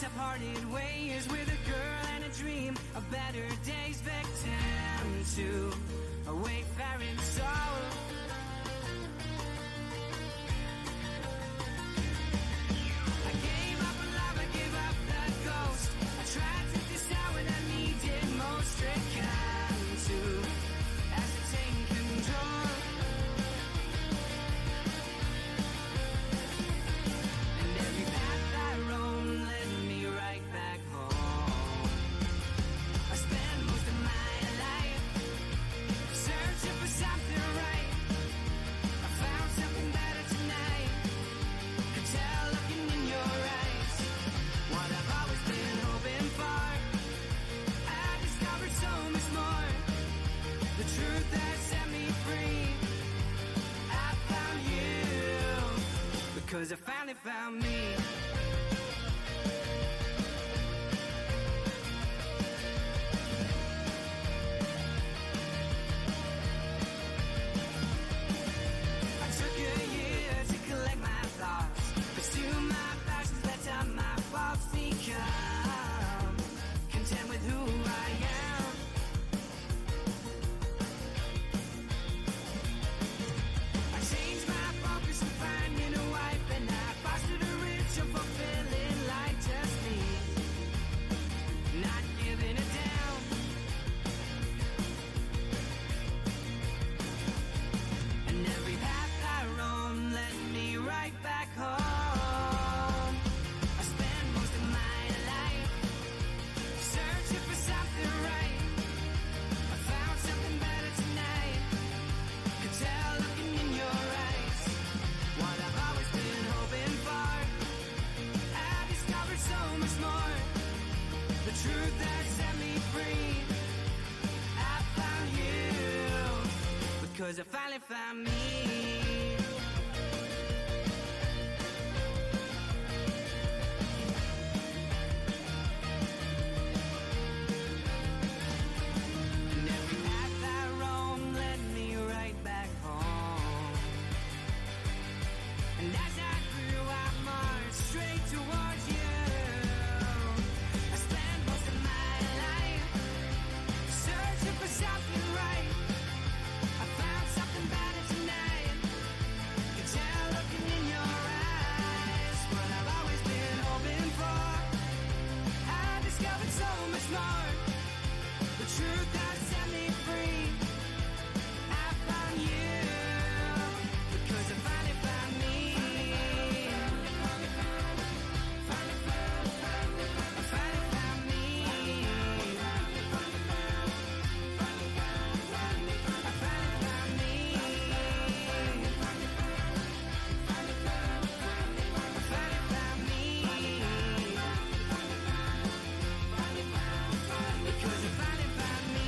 have parted ways with a girl and a dream of better days, victim to a wayfaring soul. I gave up on love, I gave up the ghost. I tried to decide when I needed most, stricken to ascertain control. And every path I roam led me right back home. I spent most of my life searching for something right. I found something better tonight. Could tell looking in your eyes what I've always been hoping for. I discovered so much more. The truth that set me free. I found you because I finally found me. I took a year to collect my thoughts, pursue my passions, let down my faults, become content with who I am. I changed my focus to finding a wife, and I fostered a rich and fulfilling life, just me, not giving it down. And every path I roam led me right back home. I spent most of my life searching for something right. I found something better tonight. Could tell looking in your eyes what I've always been hoping for. I discovered so much more. The truth that set me free. I found you because I finally found me. And every path I roam led me right back home. And as I grew, I marched straight towards you. I spent most of my life searching for something right. I found something better tonight. Could tell looking in your eyes what I've always been hoping for. I discovered so much more. The truth that set me free. I found you because I finally found me. I finally found me. I finally found me. Because I finally found me.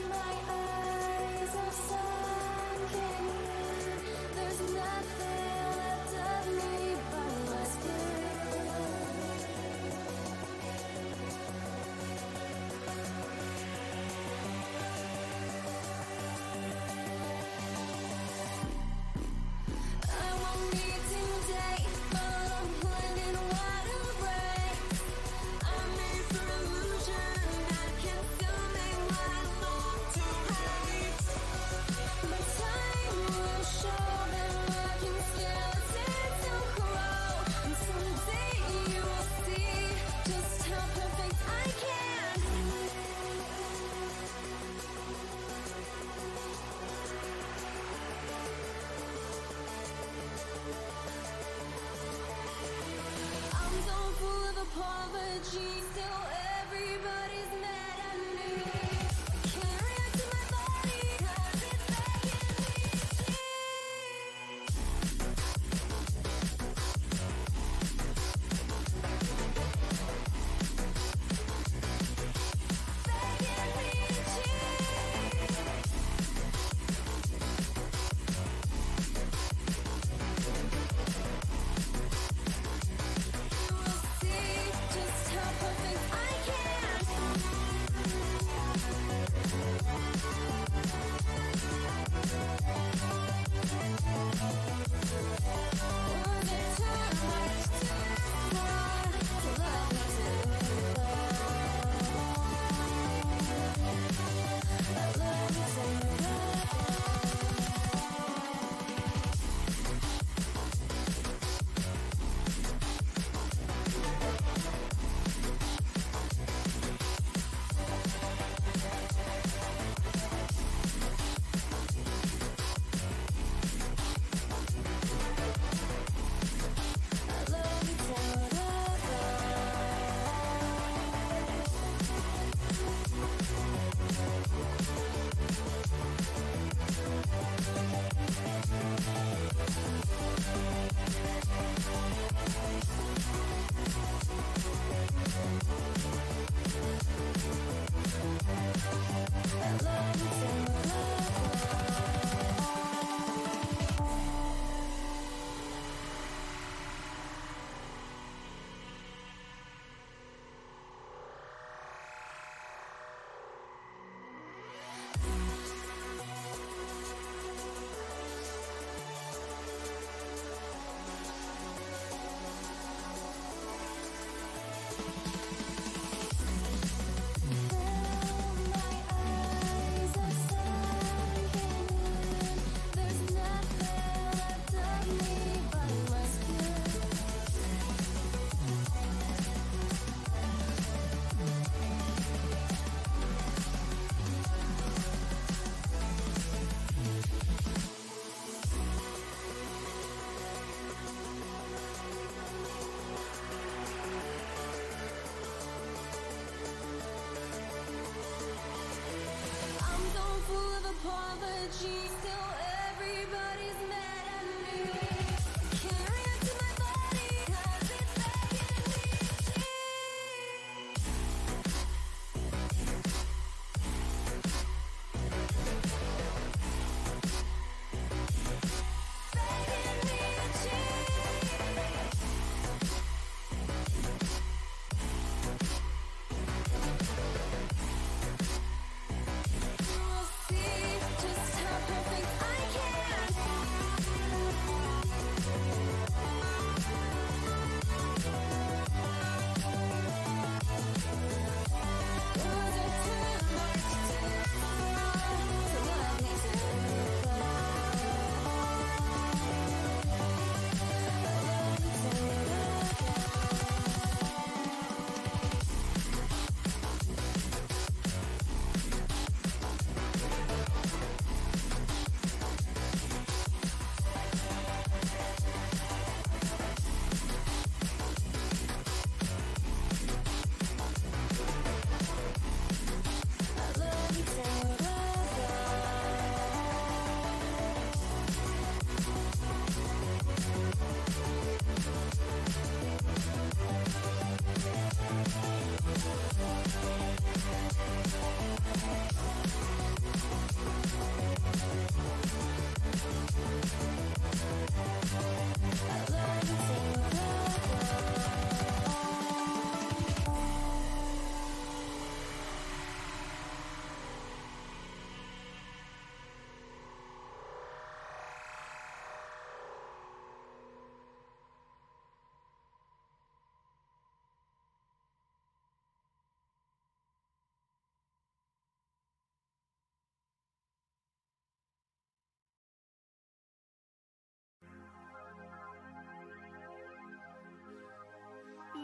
My eyes are sunken in. There's nothing left of me but my spirit. I won't need today, but I'm blinded wide awake. I'm made for illusion. I can still make what I long to hate. But time will show that I can skeletons to grow. And someday you will see just how perfect I can. I'm so full of apology, still everybody's mad at me. I can't react to my body 'cause it's begging me to cheat. Begging me to cheat.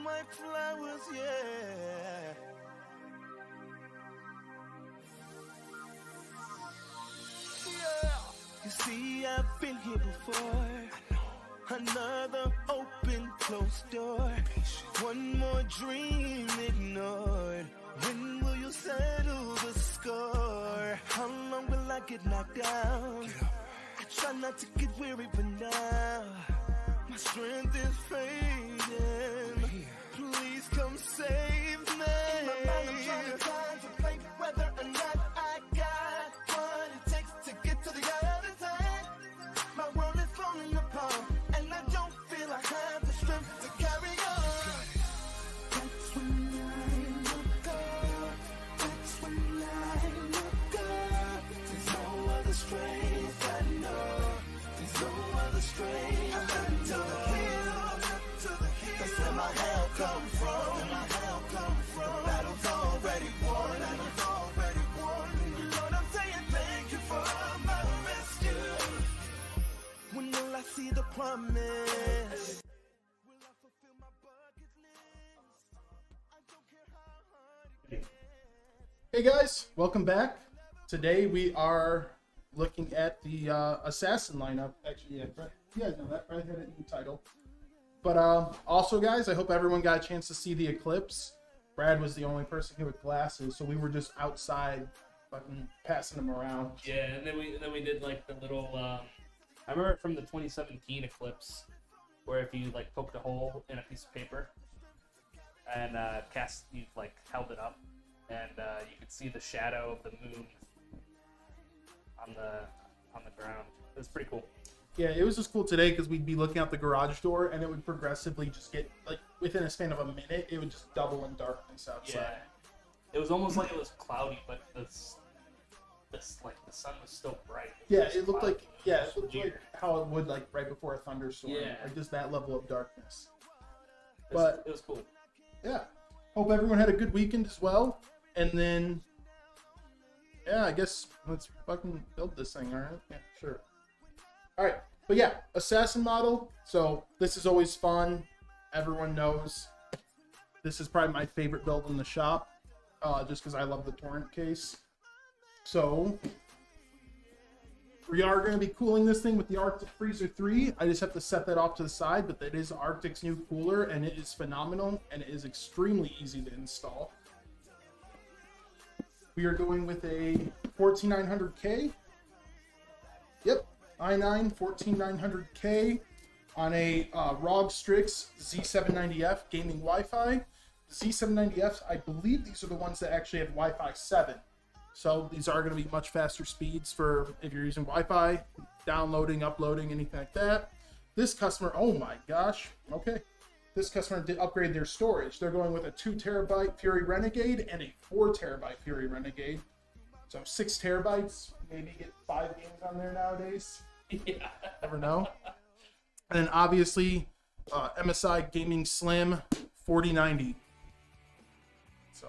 white flowers, yeah. You see, I've been here before. Another open, closed door. One more dream ignored. When will you settle the score? How long will I get knocked down? I try not to get weary, but now my strength is fading. Please come save me. In my mind, I'm trying to contemplate whether or not I got what it takes to get to the other side. My world is falling apart, and I don't feel I have the strength to carry on. That's when I look up. That's when I look up. There's no other strength I know. There's no other strength. I'm up to the hill. That's where my help come from. The battle's already won. Lord, I'm saying thank you for my rescue. When will I see the promise? Will I fulfill my bucket list? I don't care how hard it Hey guys, welcome back. Today we are looking at the Assassin lineup. Actually, yeah, Brad, you guys know that. Brad had a new title. But also, guys, I hope everyone got a chance to see the eclipse. Brad was the only person here with glasses, so we were just outside, fucking passing them around. Yeah, and then we did like the little. I remember it from the 2017 eclipse, where if you like poked a hole in a piece of paper and you like held it up, and you could see the shadow of the moon on the ground. It was pretty cool. Yeah, it was just cool today because we'd be looking out the garage door and it would progressively just get, like, within a span of a minute, it would just double in darkness outside. Yeah, it was almost like it was cloudy, but this like the sun was still bright. Yeah, was it looked cloudy. like, yeah, It it was looked weird. like how it would, like, right before a thunderstorm. Yeah. Like, just that level of darkness. It was, But it was cool. yeah, hope everyone had a good weekend as well. And then, yeah, I guess let's fucking build this thing, alright? Yeah, sure. Alright, but yeah, Assassin model. So this is always fun. Everyone knows this is probably my favorite build in the shop, just because I love the Torrent case. So we are going to be cooling this thing with the Arctic Freezer 3. I just have to set that off to the side, but that is Arctic's new cooler, and it is phenomenal, and it is extremely easy to install. We are going with a 14900K. Yep, i9 14900K on a ROG Strix Z790F gaming Wi-Fi. The Z790Fs, I believe these are the ones that actually have Wi-Fi 7. So these are going to be much faster speeds for if you're using Wi-Fi, downloading, uploading, anything like that. This customer, oh my gosh, okay. This customer did upgrade their storage. They're going with a 2 terabyte Fury Renegade and a 4 terabyte Fury Renegade. So 6 terabytes, maybe get 5 games on there nowadays. Yeah. Never know. And then obviously MSI Gaming Slim 4090. So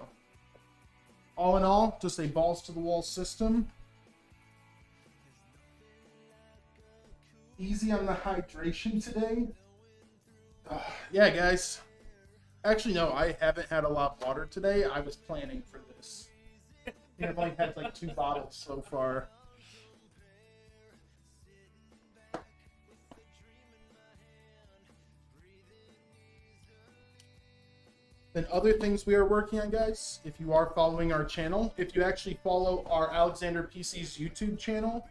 all in all, just a balls to the wall system. Easy on the hydration today. Yeah, guys. Actually, no, I haven't had a lot of water today. I was planning for this. I've only had like 2 bottles so far. Then other things we are working on, guys, if you are following our channel, if you actually follow our Alexander PC's YouTube channel,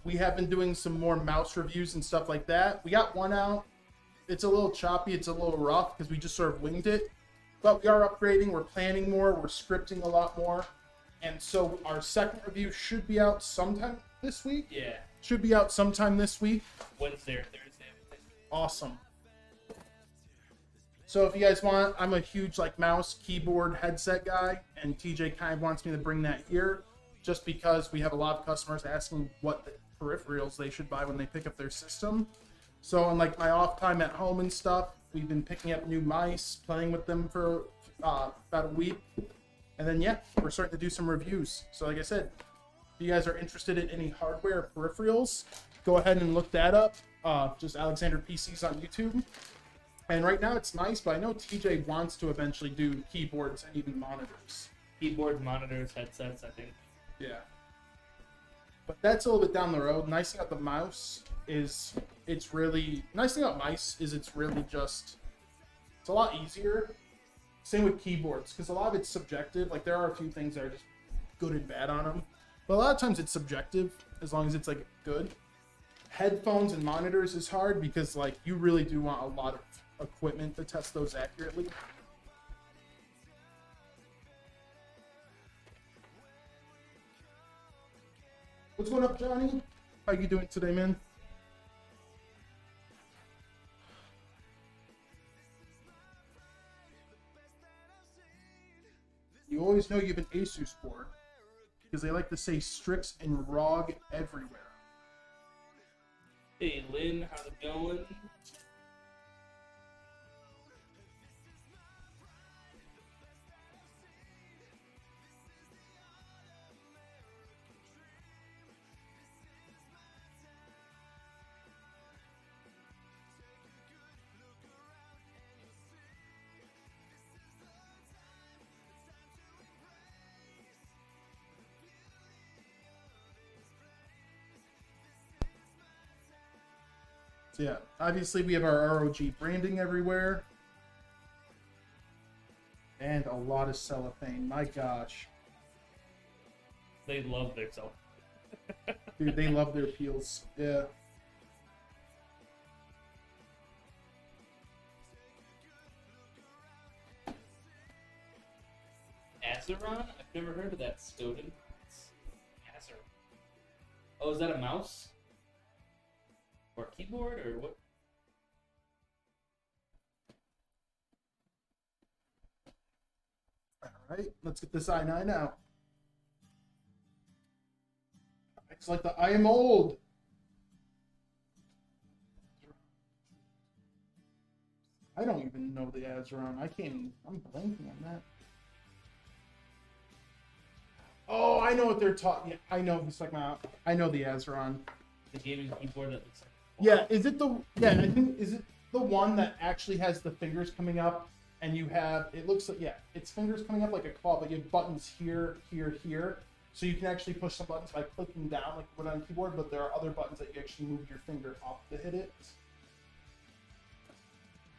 we have been doing some more mouse reviews and stuff like that. We got one out. It's a little choppy, it's a little rough because we just sort of winged it. But we are upgrading, we're planning more, we're scripting a lot more. And so our second review should be out sometime this week. Yeah. Should be out sometime this week. Wednesday or Thursday. I think. Awesome. So if you guys want, I'm a huge like mouse, keyboard, headset guy, and TJ kind of wants me to bring that here just because we have a lot of customers asking what peripherals they should buy when they pick up their system. So on like my off time at home and stuff, we've been picking up new mice, playing with them for about a week. And then yeah, we're starting to do some reviews. So like I said, if you guys are interested in any hardware or peripherals, go ahead and look that up. Just Alexander PCs on YouTube. And right now it's nice, but I know TJ wants to eventually do keyboards and even monitors. Keyboards, monitors, headsets, I think. Yeah. But that's a little bit down the road. Nice thing about the mouse is it's really it's really just it's a lot easier. Same with keyboards, because a lot of it's subjective. Like there are a few things that are just good and bad on them, but a lot of times it's subjective as long as it's like good. Headphones and monitors is hard because like you really do want a lot of equipment to test those accurately. What's going up, Johnny? How you doing today, man? You always know you have an Asus board because they like to say Strix and ROG everywhere. Hey, Lynn, how's it going? So yeah, obviously we have our ROG branding everywhere. And a lot of cellophane. My gosh. They love their cell. Dude, they love their peels. Yeah. Azeron? I've never heard of that, Stoden. Azer. Oh, is that a mouse? Or a keyboard, or what? Alright, let's get this i9 out. It's like the I am old. I don't even know the Azeron. I can't even, I'm blanking on that. Oh, I know what they're talking. Yeah, I know who's talking about. I know the Azeron. The gaming keyboard that looks like. Yeah, is it the? Yeah, I think is it the one that actually has the fingers coming up, and you have it looks like it's fingers coming up like a claw, but you have buttons here, here, here, so you can actually push some buttons by clicking down like you would on a keyboard. But there are other buttons that you actually move your finger up to hit it.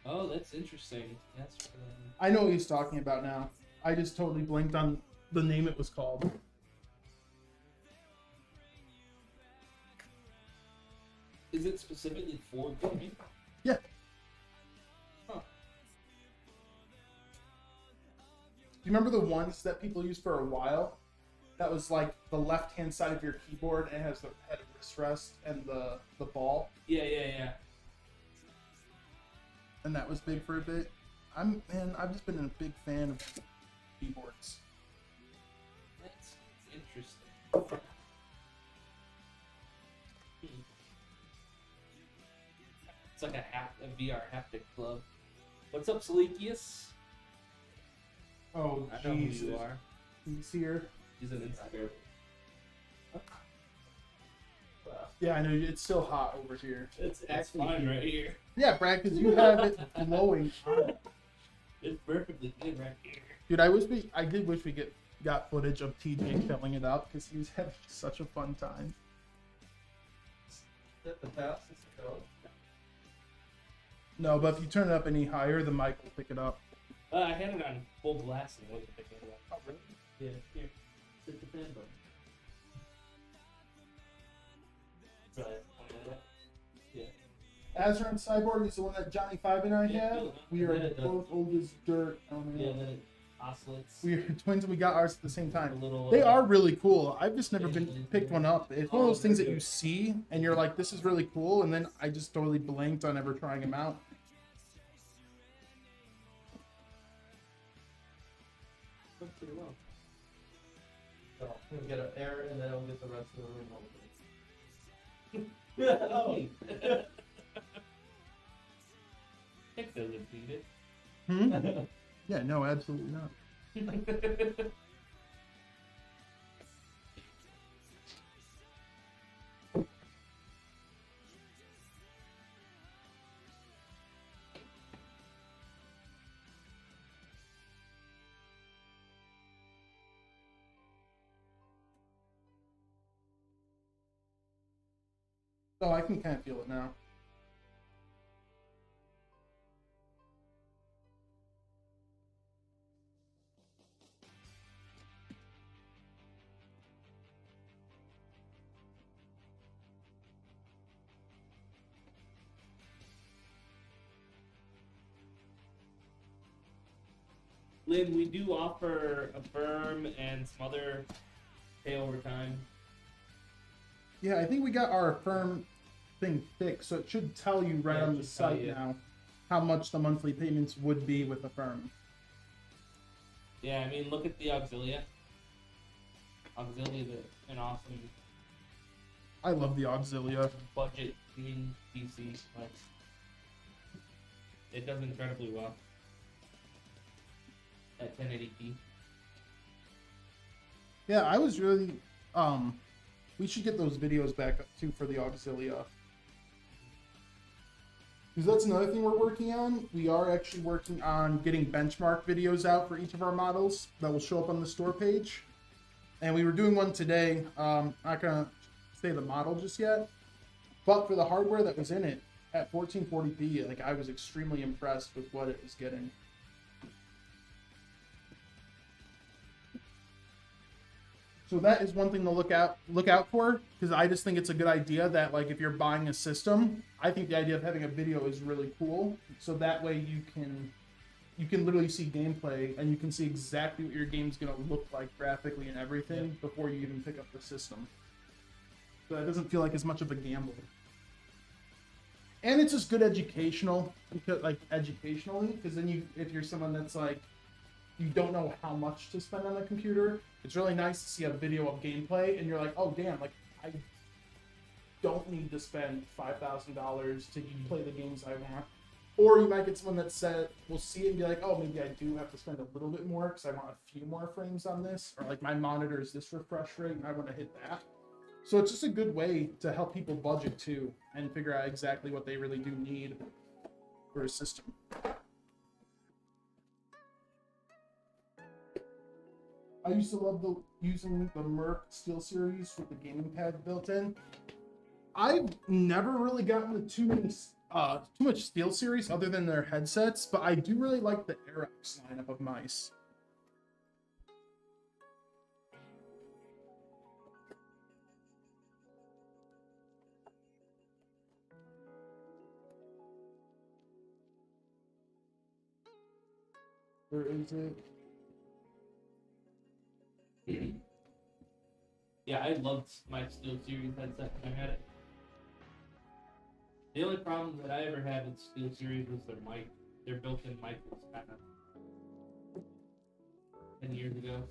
Oh, that's interesting. That's. I know what he's talking about now. I just totally blinked on the name it was called. Is it specifically for gaming? Yeah. Huh. Do you remember the ones that people used for a while? That was like the left-hand side of your keyboard and it has the head of wrist rest and the ball. Yeah. And that was big for a bit. I've just been a big fan of keyboards. That's interesting. It's like a VR haptic glove. What's up, Selekius? Oh, I know who Jesus. you are. He's here. He's an insider. Wow. Yeah, I know. It's still hot over here. It's fine right here. Yeah, Brad, because you have it glowing hot. It's perfectly good right here. Dude, I did wish we got footage of TJ filling it up because he was having such a fun time. Is that the fastest it goes? No, but if you turn it up any higher, the mic will pick it up. I had it on full blast and it wasn't picking it up. Oh, really? Yeah, here. Hit the fan button. Right. Yeah. Azeron Cyborg is the one that Johnny 5 and I Yeah, have. cool. We And are then it does- both old as dirt. Oh, man. Yeah, and then it oscillates. We are twins and we got ours at the same A time. little, They are really cool. I've just never yeah, picked one up. It's one of those things that you see and you're like, this is really cool, and then I just totally blanked on ever trying them out. Works pretty well. So, we'll get up there and then I'll get the rest of the room open. Oh. It doesn't beat it. Hmm? Yeah, no, absolutely not. Oh, I can kind of feel it now. Lynn, we do offer a firm and some other pay over time. Yeah, I think we got our firm thing fixed, so it should tell you right Yeah, it on the should tell site you. now how much the monthly payments would be with a firm. Yeah, I mean, look at the Auxilia. Auxilia, an awesome I love the Auxilia. budget gaming PC. Like, it does incredibly well at 1080p. Yeah, I was really we should get those videos back up too for the Auxilia. Because that's another thing we're working on. We are actually working on getting benchmark videos out for each of our models that will show up on the store page. And we were doing one today. Not gonna say the model just yet, but for the hardware that was in it at 1440p, like I was extremely impressed with what it was getting. So that is one thing to look out for, because I just think it's a good idea that, like, if you're buying a system, I think the idea of having a video is really cool. So that way you can literally see gameplay and you can see exactly what your game's gonna look like graphically and everything before you even pick up the system. So that doesn't feel like as much of a gamble. And it's just good educational, because educationally, because then if you're someone that's like, you don't know how much to spend on a computer, it's really nice to see a video of gameplay and you're like, oh damn, like I don't need to spend $5,000 to play the games I want. Or you might get someone that will see it and be like, oh, maybe I do have to spend a little bit more because I want a few more frames on this, or like my monitor is this refresh rate and I want to hit that. So it's just a good way to help people budget too and figure out exactly what they really do need for a system. I used to love using the Merc SteelSeries with the gaming pad built in. I've never really gotten too much SteelSeries other than their headsets, but I do really like the Aerox lineup of mice. Where is it? Yeah, I loved my SteelSeries headset when I had it. The only problem that I ever had with SteelSeries was their mic. Their built-in mic was kind of 10 years ago.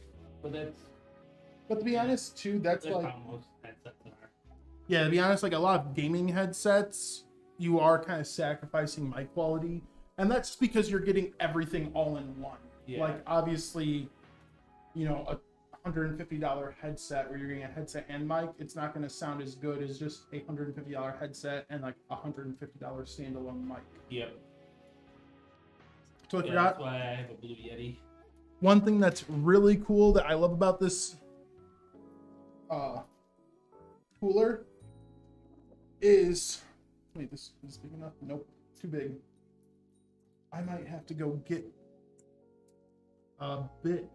But But to be honest, too, that's that's like, how most headsets are. yeah, to be honest, like a lot of gaming headsets, you are kind of sacrificing mic quality, and that's just because you're getting everything all in one. Yeah. Like obviously, you know, a $150 headset where you're getting a headset and mic, it's not going to sound as good as just a $150 headset and like a $150 standalone mic. Yep. So I Yeah, forgot that's why I have a Blue Yeti. one thing that's really cool that I love about this cooler is, wait, this is big enough? Nope, too big. I might have to go get a bit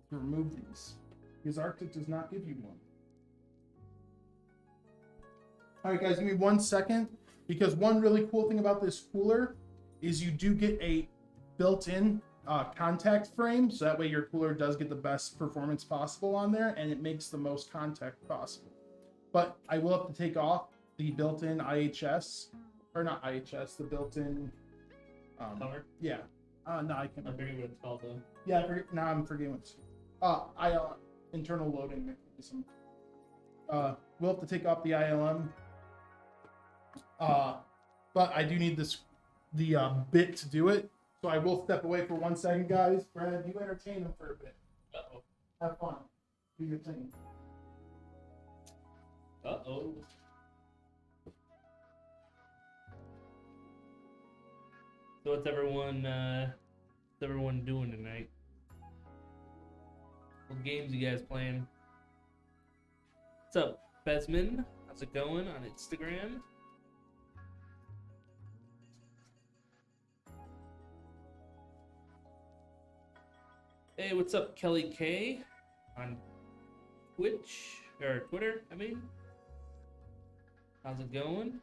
to remove these, because Arctic does not give you one. All right, guys, give me 1 second, because one really cool thing about this cooler is you do get a built-in contact frame, so that way your cooler does get the best performance possible on there, and it makes the most contact possible. But I will have to take off the built-in IHS, or not IHS, the built-in Cover? yeah. No, I can't I remember. forget what it's called though. Yeah, now I'm forgetting what's internal loading mechanism. We'll have to take off the ILM. But I do need the bit to do it. So I will step away for 1 second, guys. Brad, you entertain them for a bit. Uh-oh. Have fun. Do your thing. Uh-oh. So what's everyone doing tonight? What games you guys playing? What's up, Besman? How's it going on Instagram? Hey, what's up, Kelly K on Twitch or Twitter? I mean, how's it going?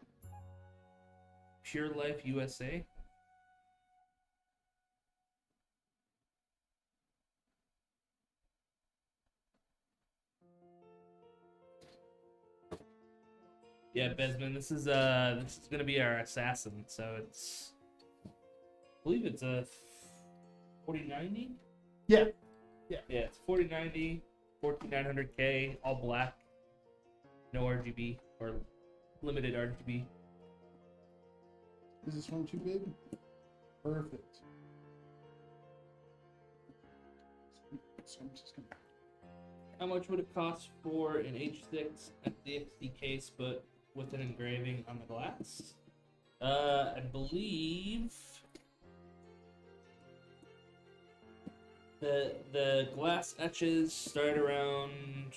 Pure Life USA. Yeah, Besman, this is gonna be our assassin, so it's I believe it's a 4090. Yeah. Yeah, it's 4090, 14900K, all black, no RGB or limited RGB. Is this one too big? Perfect. So I'm just gonna... How much would it cost for an H6 DXD case, but with an engraving on the glass? I believe the glass etches start around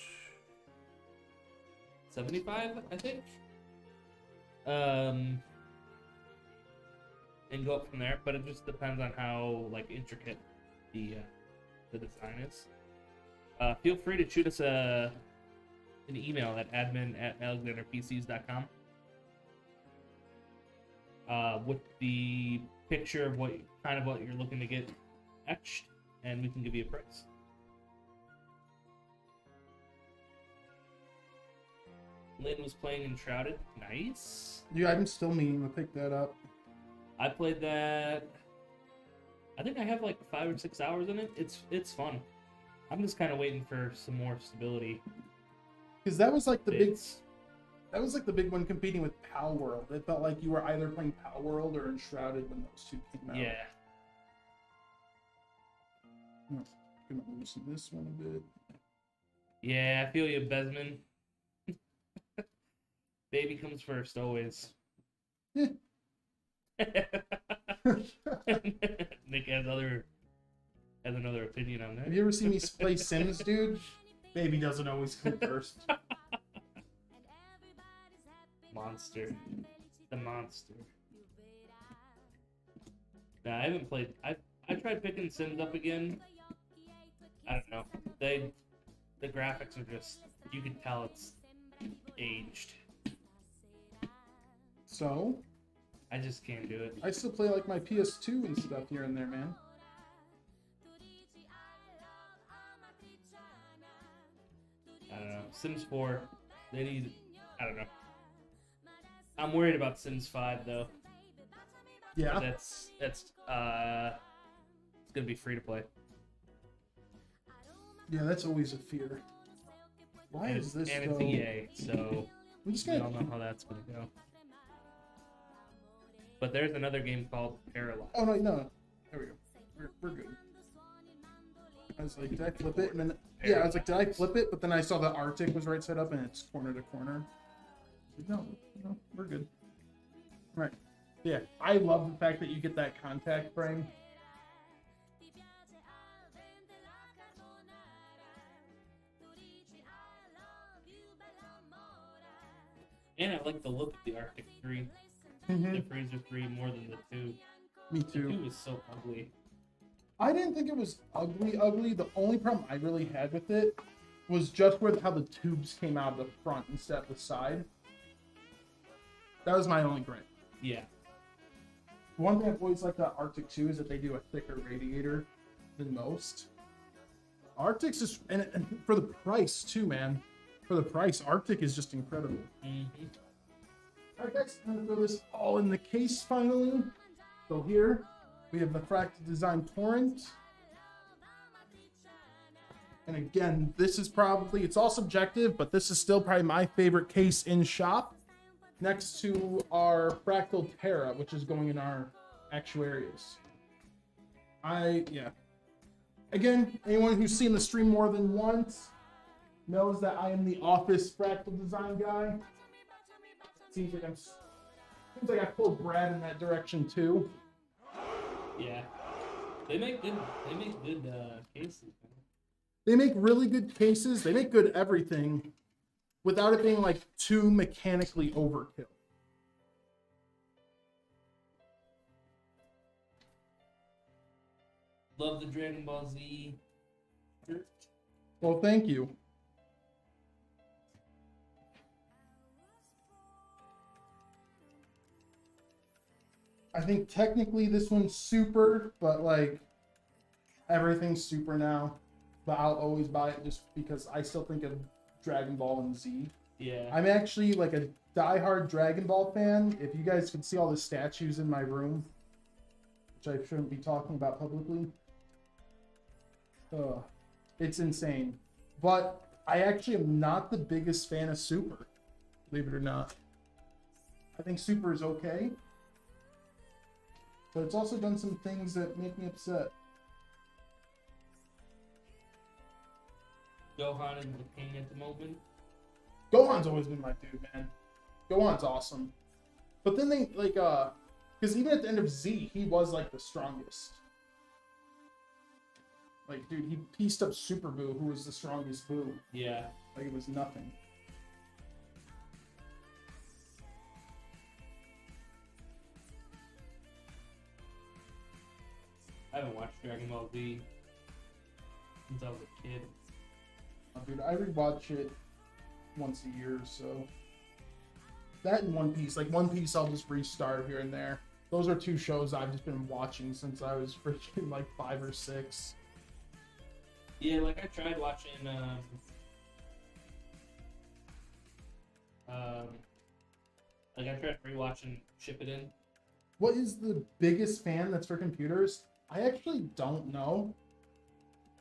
75, I think. And go up from there, but it just depends on how like intricate the design is. Feel free to shoot us an email at admin@alexanderpcs.com with the picture of what you're looking to get etched, and we can give you a price. Lynn was playing Enshrouded. Nice. Yeah, I'm still meaning to pick that up. I played that. I think I have like 5 or 6 hours in it. It's fun. I'm just kind of waiting for some more stability. Because that was like the big... Bits. That was like the big one competing with Pal World. It felt like you were either playing Pal World or Enshrouded when those two came out. Yeah. I'm gonna loosen this one a bit. Yeah, I feel you, Besman. Baby comes first, always. Yeah. Nick has another opinion on that. Have you ever seen me play Sims, dude? Baby doesn't always come first. Monster. The monster. Nah, I haven't played. I tried picking Sims up again. I don't know. The graphics are just, you can tell it's aged. So, I just can't do it. I still play like my PS2 and stuff here and there, man. I don't know. Sims 4, they need, I don't know. I'm worried about Sims 5 though. Yeah. That's it's gonna be free to play. Yeah, that's always a fear. Why And is this and so... it's EA, so I'm just we gonna... all know how that's gonna go. But there's another game called Paralyzed. Oh, no. There we go. We're good. I was like, did I flip it? And then... Yeah, I was like, did I flip it? But then I saw the Arctic was right side up and it's corner to corner. No, we're good. Right. Yeah, I love the fact that you get that contact frame. And I like the look of the Arctic 3. Mm-hmm. The Freezer 3 more than the 2. Me The 2 too. was so ugly. I didn't think it was ugly. The only problem I really had with it was just with how the tubes came out of the front instead of the side. That was my only gripe. Yeah. One thing I've always liked about Arctic 2 is that they do a thicker radiator than most. Arctic's just, and for the price too, man. For the price, Arctic is just incredible. Mm-hmm. Alright guys, I'm gonna throw this all in the case finally. So here, we have the Fractal Design Torrent. And again, this is probably, it's all subjective, but this is still probably my favorite case in shop. Next to our Fractal Terra, which is going in our actuarius. Again, anyone who's seen the stream more than once knows that I am the office fractal design guy. Seems like I pulled Brad in that direction too. Yeah. They make good cases. They make really good cases. They make good everything. without it being like too mechanically overkill. Love the Dragon Ball Z shirt. Well, thank you. I think technically this one's super, but like everything's super now. But I'll always buy it just because I still think of Dragon Ball and Z. Yeah. I'm actually like a diehard Dragon Ball fan. If you guys could see all the statues in my room, which I shouldn't be talking about publicly, it's insane. But I actually am not the biggest fan of Super, believe it or not. I think Super is okay, but it's also done some things that make me upset. Gohan is the king at the moment. Gohan's always been my dude, man. Gohan's awesome. But then they, like, because even at the end of Z, he was, like, the strongest. Like, dude, he pieced up Super Buu, who was the strongest Buu. Yeah. Like, it was nothing. I haven't watched Dragon Ball Z since I was a kid. Oh, dude, I rewatch it once a year or so. That and One Piece. Like, One Piece, I'll just restart here and there. Those are two shows I've just been watching since I was freaking, like, 5 or 6. Yeah, like I tried watching like I tried rewatching Shippuden. What is the biggest fan that's for computers? I actually don't know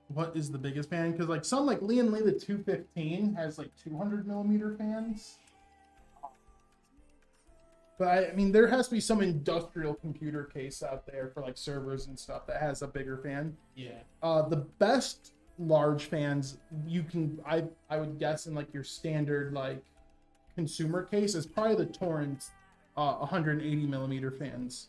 what is the biggest fan, because like some like Lee and Lee the 215 has like 200mm fans. But I mean, there has to be some industrial computer case out there for like servers and stuff that has a bigger fan. Yeah. The best large fans you can, I would guess, in like your standard like consumer case is probably the Torrent 180mm fans.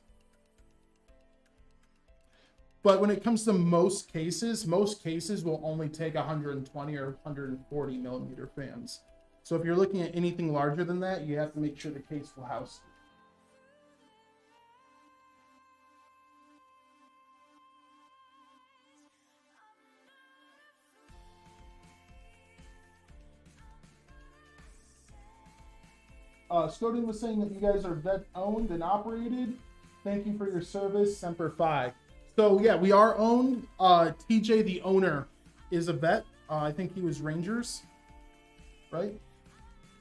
But when it comes to most cases will only take 120 or 140mm fans. So if you're looking at anything larger than that, you have to make sure the case will house it. Snowden was saying that you guys are vet owned and operated. Thank you for your service, Semper Fi. So yeah, we are owned. TJ, the owner, is a vet. I think he was Rangers, right?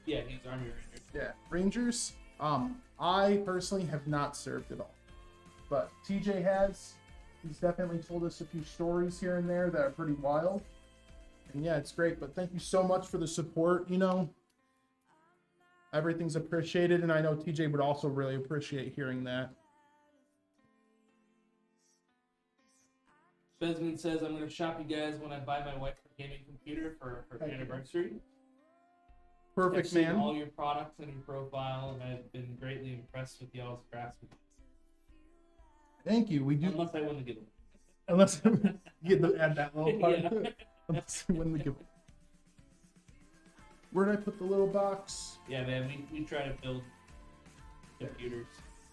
Yeah, he's Army Ranger. Yeah, Rangers. I personally have not served at all, but TJ has. He's definitely told us a few stories here and there that are pretty wild. And yeah, it's great. But thank you so much for the support. You know, everything's appreciated, and I know TJ would also really appreciate hearing that. Benjamin says, I'm going to shop you guys when I buy my wife a gaming computer for her anniversary. Perfect, I've seen man. all your products and your profile, and I've been greatly impressed with y'all's craftsmanship. Thank you. We do. Unless I win the giveaway. Unless you get to add that little part. Yeah. Unless you win the giveaway. Where did I put the little box? Yeah, man, we try to build computers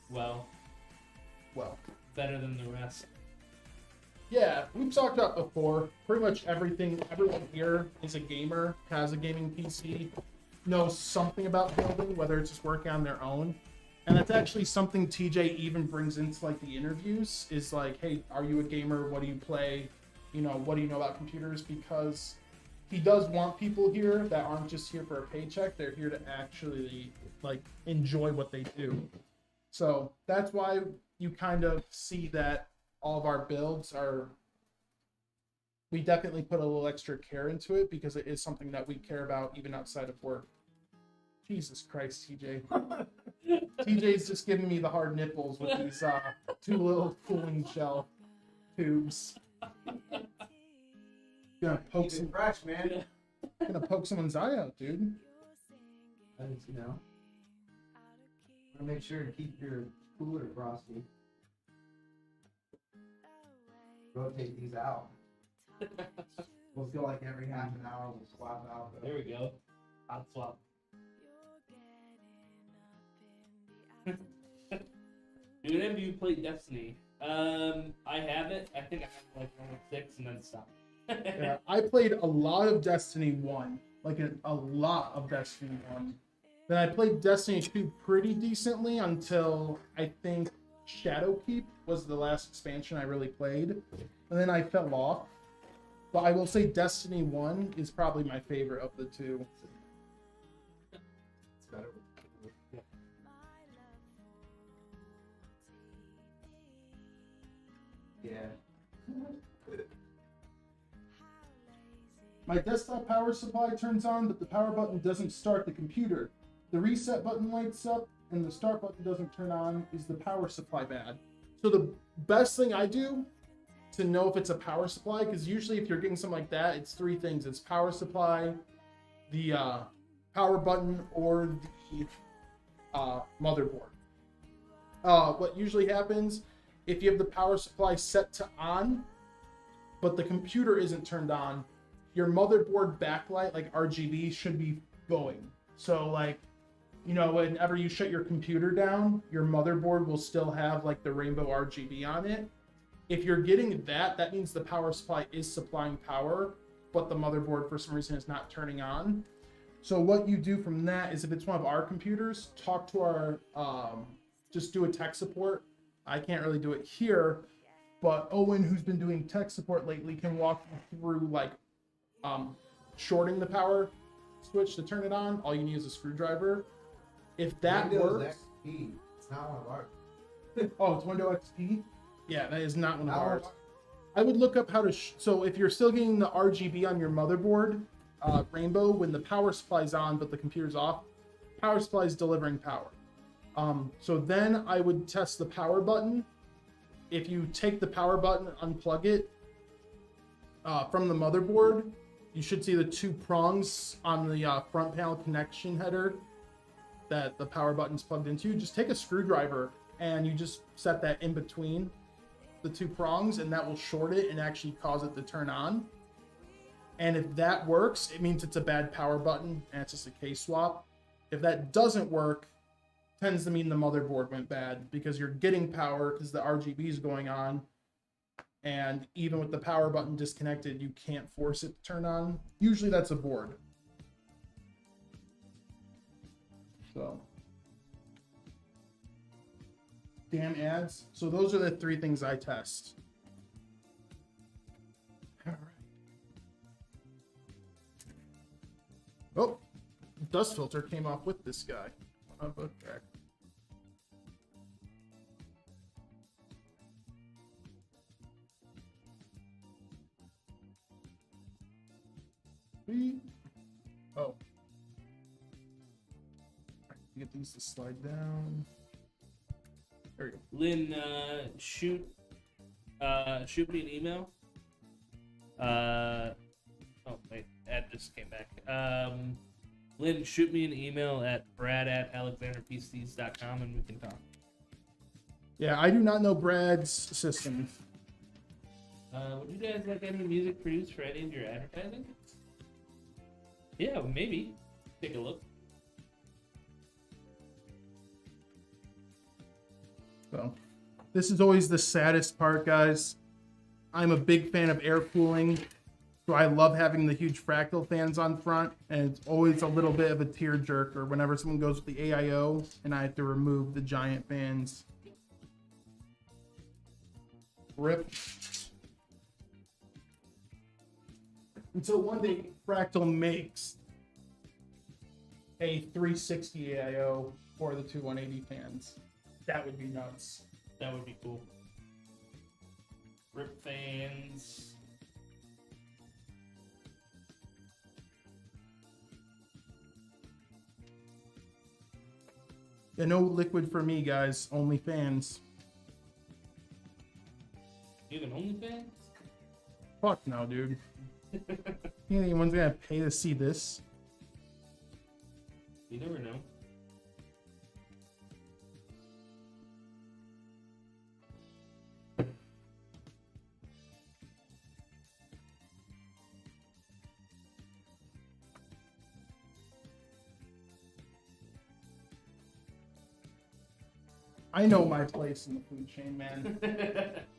well, Well, better than the rest. yeah, we've talked about before. Pretty much everyone here is a gamer, has a gaming PC, knows something about building, whether it's just working on their own. And that's actually something TJ even brings into like the interviews, is like, hey, are you a gamer? What do you play? You know, what do you know about computers? Because he does want people here that aren't just here for a paycheck. They're here to actually like enjoy what they do. So that's why you kind of see that all of our builds are, we definitely put a little extra care into it because it is something that we care about even outside of work. Jesus Christ, TJ. TJ's just giving me the hard nipples with these two little cooling shell tubes. Gonna poke Keep it fresh, man. gonna poke someone's eye out, dude. As you know. Wanna make sure to keep your cooler frosty. Rotate these out. We'll feel like every half an hour we'll swap out the There we go. Hot swap. Dude, have you played Destiny? I haven't. I think I have like only 6 and then stopped. Yeah, I played a lot of Destiny 1, like a lot of Destiny 1. Then I played Destiny 2 pretty decently until I think Shadowkeep was the last expansion I really played. And then I fell off. But I will say Destiny 1 is probably my favorite of the two. It's better. Yeah. My desktop power supply turns on, but the power button doesn't start the computer. The reset button lights up, and the start button doesn't turn on. Is the power supply bad? So the best thing I do to know if it's a power supply, because usually if you're getting something like that, it's 3 things. It's power supply, the power button, or the motherboard. What usually happens, if you have the power supply set to on, but the computer isn't turned on, your motherboard backlight, like RGB, should be going. So like, you know, whenever you shut your computer down, your motherboard will still have like the rainbow RGB on it. If you're getting that, that means the power supply is supplying power, but the motherboard for some reason is not turning on. So what you do from that is, if it's one of our computers, talk to our, just do a tech support. I can't really do it here, but Owen, who's been doing tech support lately, can walk you through like shorting the power switch to turn it on. All you need is a screwdriver. If that Windows works, XP. It's not one of ours. oh, it's Windows XP. Yeah, that is not one of Not one ours. of I would look up how to. So if you're still getting the RGB on your motherboard, rainbow, when the power supply's on but the computer's off, power supply is delivering power. So then I would test the power button. If you take the power button, unplug it from the motherboard, you should see the 2 prongs on the front panel connection header that the power button's plugged into. Just take a screwdriver and you just set that in between the 2 prongs, and that will short it and actually cause it to turn on. And if that works, it means it's a bad power button and it's just a case swap. If that doesn't work, tends to mean the motherboard went bad, because you're getting power because the RGB is going on, and even with the power button disconnected, you can't force it to turn on. Usually that's a board. So, damn ads. So those are the 3 things I test. All right. Oh, dust filter came off with this guy. Oh, okay. Oh. Get these to slide down. There we go. Lynn, shoot me an email. Oh wait, ad just came back. Lynn, shoot me an email at brad@alexanderpcs.com and we can talk. Yeah, I do not know Brad's system. Would you guys like any music produced for any of your advertising? Yeah, well, maybe. Take a look. So, this is always the saddest part, guys. I'm a big fan of air cooling, so I love having the huge Fractal fans on front, and it's always a little bit of a tearjerker whenever someone goes with the AIO and I have to remove the giant fans. Rip. Until one day Fractal makes a 360 AIO for the two 180 fans. That would be nuts. That would be cool. Rip fans. Yeah, no liquid for me, guys. Only fans. You have an OnlyFans? Fuck no, dude. Anyone's gonna pay to see this? You never know. I know my place in the food chain, man.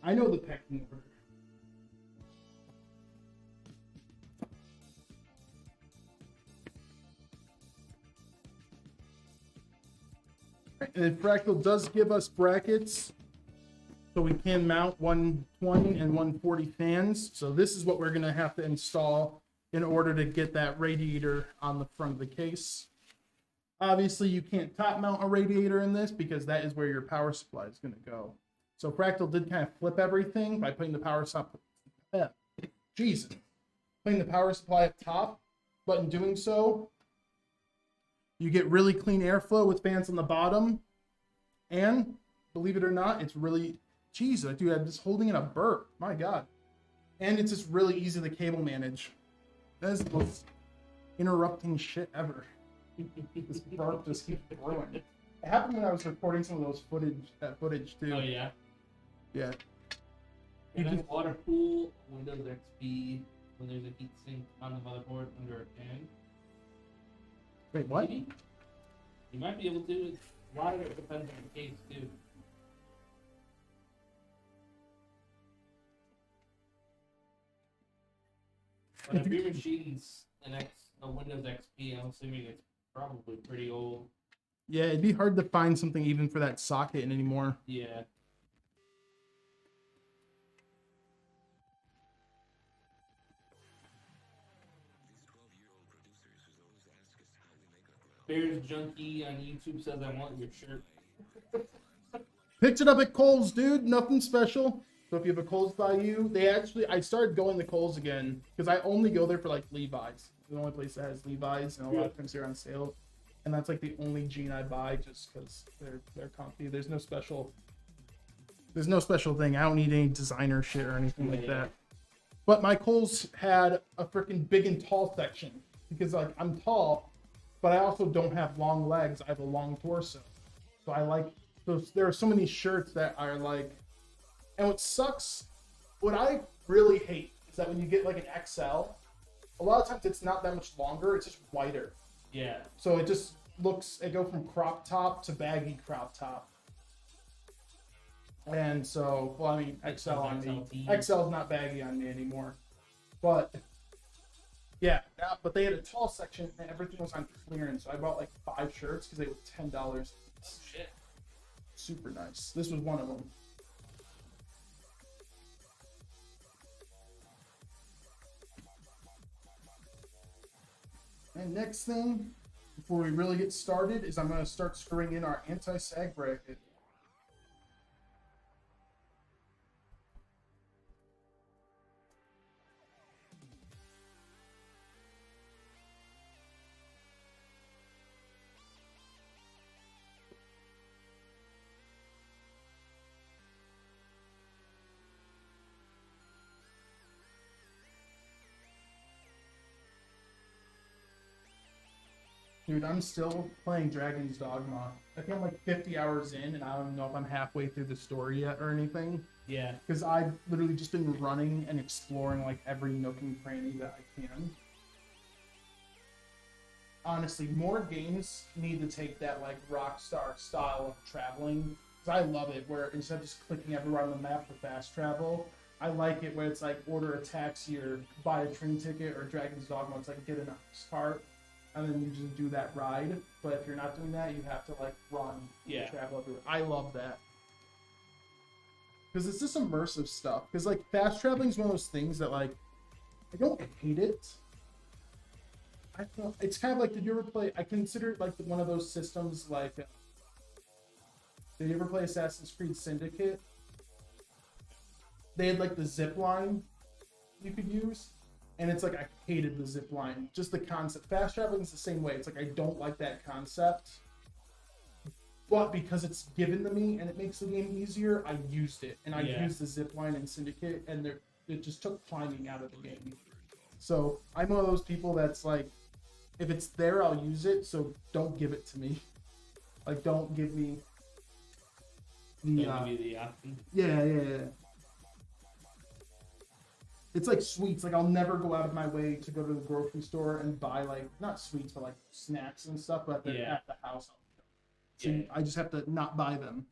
I know the pecking order. And Fractal does give us brackets, so we can mount 120 and 140 fans. So this is what we're gonna have to install in order to get that radiator on the front of the case. Obviously, you can't top mount a radiator in this because that is where your power supply is gonna go. So Fractal did kind of flip everything by putting the power supply, putting the power supply up top, but in doing so, you get really clean airflow with fans on the bottom. And believe it or not, it's really, Jesus, dude, I'm just holding in a burp. My God. And it's just really easy to cable manage. That is the most interrupting shit ever. This burp just keeps growing. It happened when I was recording some of those footage too. Oh yeah. Yeah. And then water cool Windows XP when there's a heatsink on the motherboard under a fan. Wait, what? Maybe. You might be able to. A lot of it depends on the case too. But if your machine's a Windows XP, I'm assuming it's probably pretty old. Yeah, it'd be hard to find something even for that socket anymore. Yeah. Bears Junkie on YouTube says, I want your shirt. Picked it up at Kohl's, dude. Nothing special. So if you have a Kohl's by you, I started going to Kohl's again because I only go there for like Levi's. It's the only place that has Levi's, and a lot of times they're on sale. And that's like the only jean I buy just because they're comfy. There's no special thing. I don't need any designer shit or anything like that. But my Kohl's had a freaking big and tall section because like I'm tall, but I also don't have long legs. I have a long torso. So I like those. There are so many shirts that are like, and what sucks, what I really hate is that when you get like an XL, a lot of times it's not that much longer. It's just wider. Yeah. So it just looks, it go from crop top to baggy crop top. And so, well, I mean, XL on me. XL is not baggy on me anymore. But, yeah, but they had a tall section and everything was on clearance. So I bought like 5 shirts because they were $10. Oh, shit. Super nice. This was one of them. And next thing, before we really get started, is I'm going to start screwing in our anti-sag bracket. Dude, I'm still playing Dragon's Dogma. I think I'm like 50 hours in, and I don't know if I'm halfway through the story yet or anything. Yeah. Because I've literally just been running and exploring like every nook and cranny that I can. Honestly, more games need to take that like Rockstar style of traveling. Because I love it, where instead of just clicking everywhere on the map for fast travel, I like it where it's like order a taxi or buy a train ticket, or Dragon's Dogma, it's like get in a cart. And then you just do that ride. But if you're not doing that, you have to like run and travel everywhere. I love that. Because it's just immersive stuff. Because like fast traveling is one of those things that like, I don't hate it. I feel it's kind of like, did you ever play, I consider it like one of those systems like, did you ever play Assassin's Creed Syndicate? They had like the zip line you could use. And it's like, I hated the zip line. Just the concept. Fast traveling is the same way. It's like, I don't like that concept. But because it's given to me and it makes the game easier, I used it. And I used the zip line in Syndicate, and it just took climbing out of the game. So I'm one of those people that's like, if it's there, I'll use it. So don't give it to me. Like, don't give me the option. Yeah. It's like sweets. Like, I'll never go out of my way to go to the grocery store and buy, like, not sweets, but, like, snacks and stuff. But at the house, I'll go. So I just have to not buy them.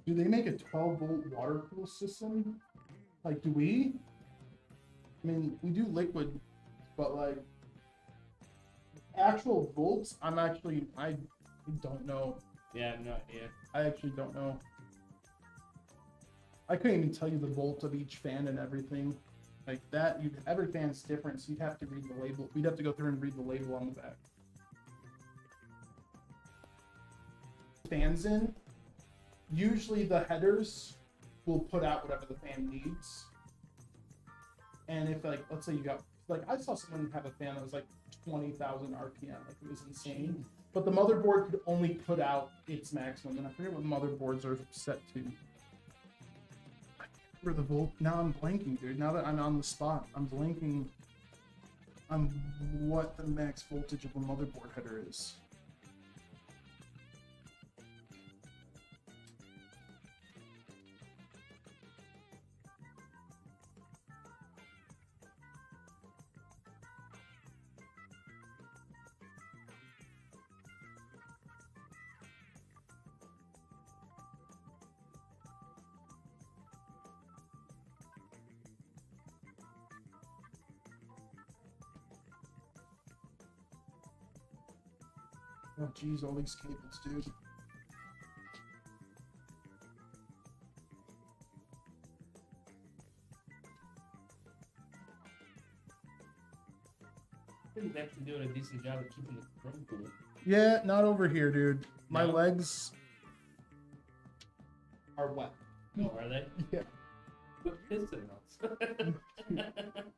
Do they make a 12-volt water cool system? Like, do we? I mean, we do liquid, but like actual volts, I don't know. Yeah, I have no idea. I actually don't know. I couldn't even tell you the volt of each fan and everything. Like that, every fan's different, so you'd have to read the label. We'd have to go through and read the label on the back. Fans in, usually the headers will put out whatever the fan needs. And if like, let's say you got, like I saw someone have a fan that was like 20,000 RPM, like it was insane. But the motherboard could only put out its maximum, and I forget what motherboards are set to. I can't remember the volt. Now I'm blanking, dude. Now that I'm on the spot, I'm blanking on what the max voltage of a motherboard header is. Oh, geez, all these cables, dude. I think they've been doing a decent job of keeping the room cool. Yeah, not over here, dude. My No? legs are wet. Oh, are they? Yeah. Put piston belts.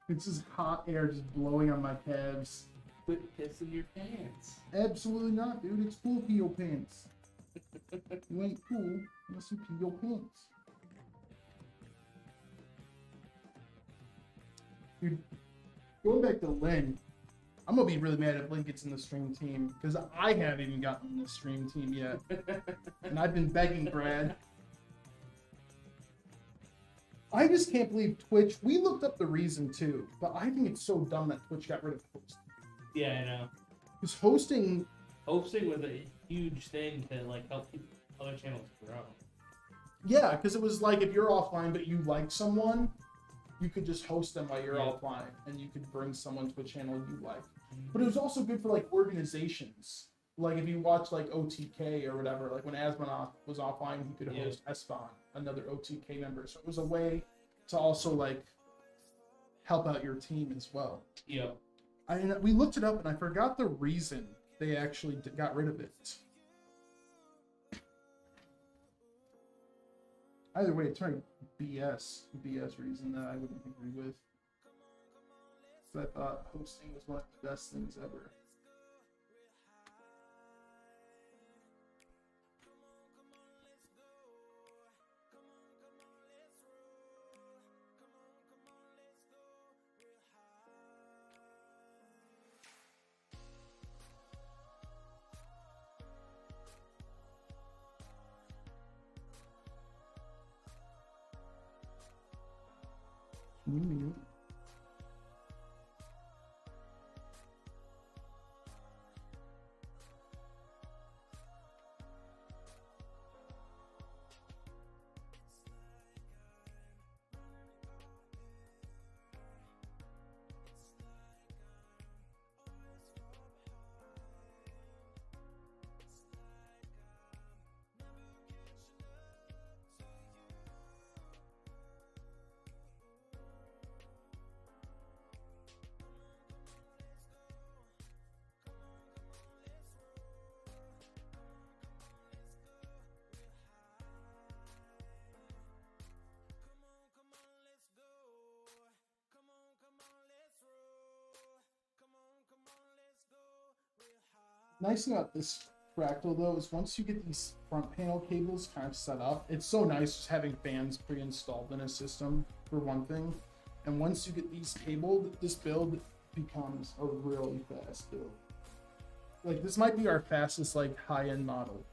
It's just hot air just blowing on my calves. Put piss in your pants. Absolutely not, dude. It's cool pee your pants. You ain't cool unless you pee your pants. Dude, going back to Lynn, I'm gonna be really mad if Lynn gets in the stream team because I haven't even gotten in the stream team yet, and I've been begging Brad. I just can't believe Twitch. We looked up the reason too, but I think it's so dumb that Twitch got rid of hosting. Yeah, I know. Because hosting, Hosting was a huge thing to like help other channels grow. yeah, because it was like if you're offline but you like someone, you could just host them while you're Yeah. offline, and you could bring someone to a channel you like. But it was also good for like organizations. Like if you watch like OTK or whatever, like when Asmonov was offline, he could Yeah. host Esfon, another OTK member. So it was a way to also like help out your team as well. Yep. We looked it up and I forgot the reason they actually got rid of it. Either way, it's very BS reason that I wouldn't agree with. So I thought hosting was one of the best things ever. Can you mute? Nice thing about this Fractal though is once you get these front panel cables kind of set up, it's so nice just having fans pre-installed in a system for one thing. And once you get these cabled, this build becomes a really fast build. Like this might be our fastest like high-end model.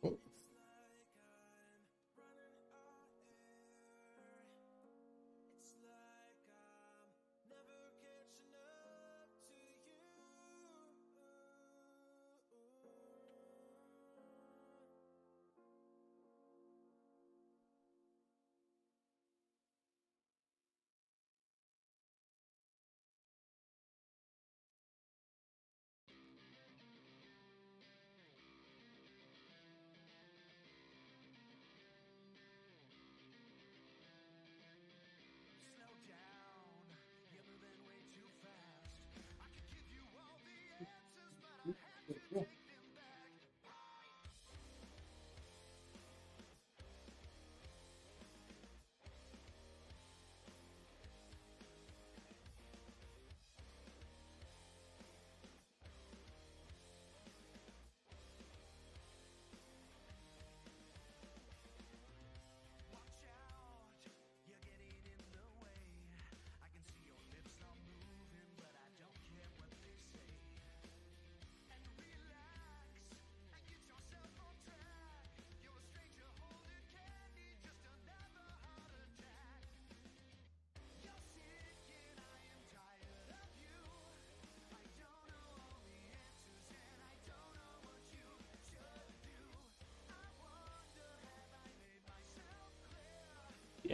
Oh.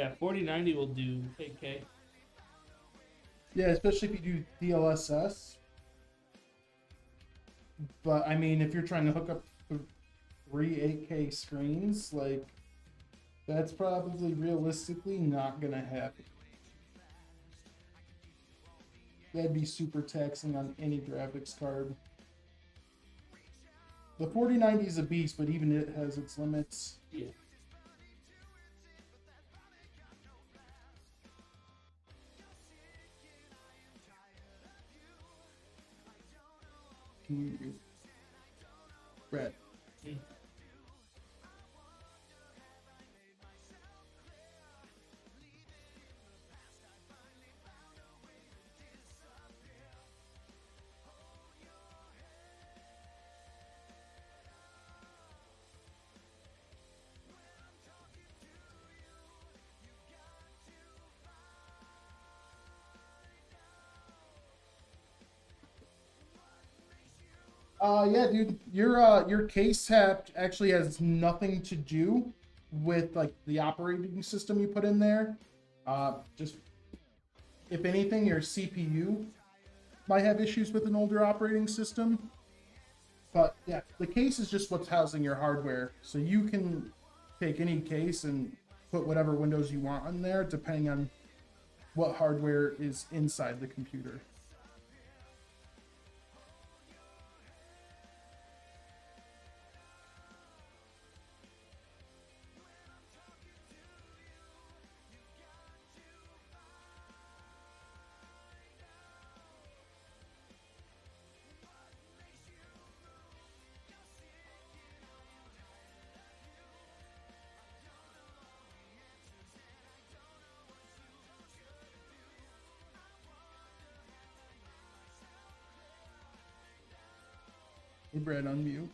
Yeah, 4090 will do 8K. Yeah, especially if you do DLSS. But I mean, if you're trying to hook up three 8K screens, like that's probably realistically not gonna happen. That'd be super taxing on any graphics card. The 4090 is a beast, but even it has its limits. Yeah. Brad. Yeah, dude, your case actually has nothing to do with like the operating system you put in there. Just if anything, your CPU might have issues with an older operating system. But yeah, the case is just what's housing your hardware. So you can take any case and put whatever Windows you want on there, depending on what hardware is inside the computer. Hey, Brad, unmute.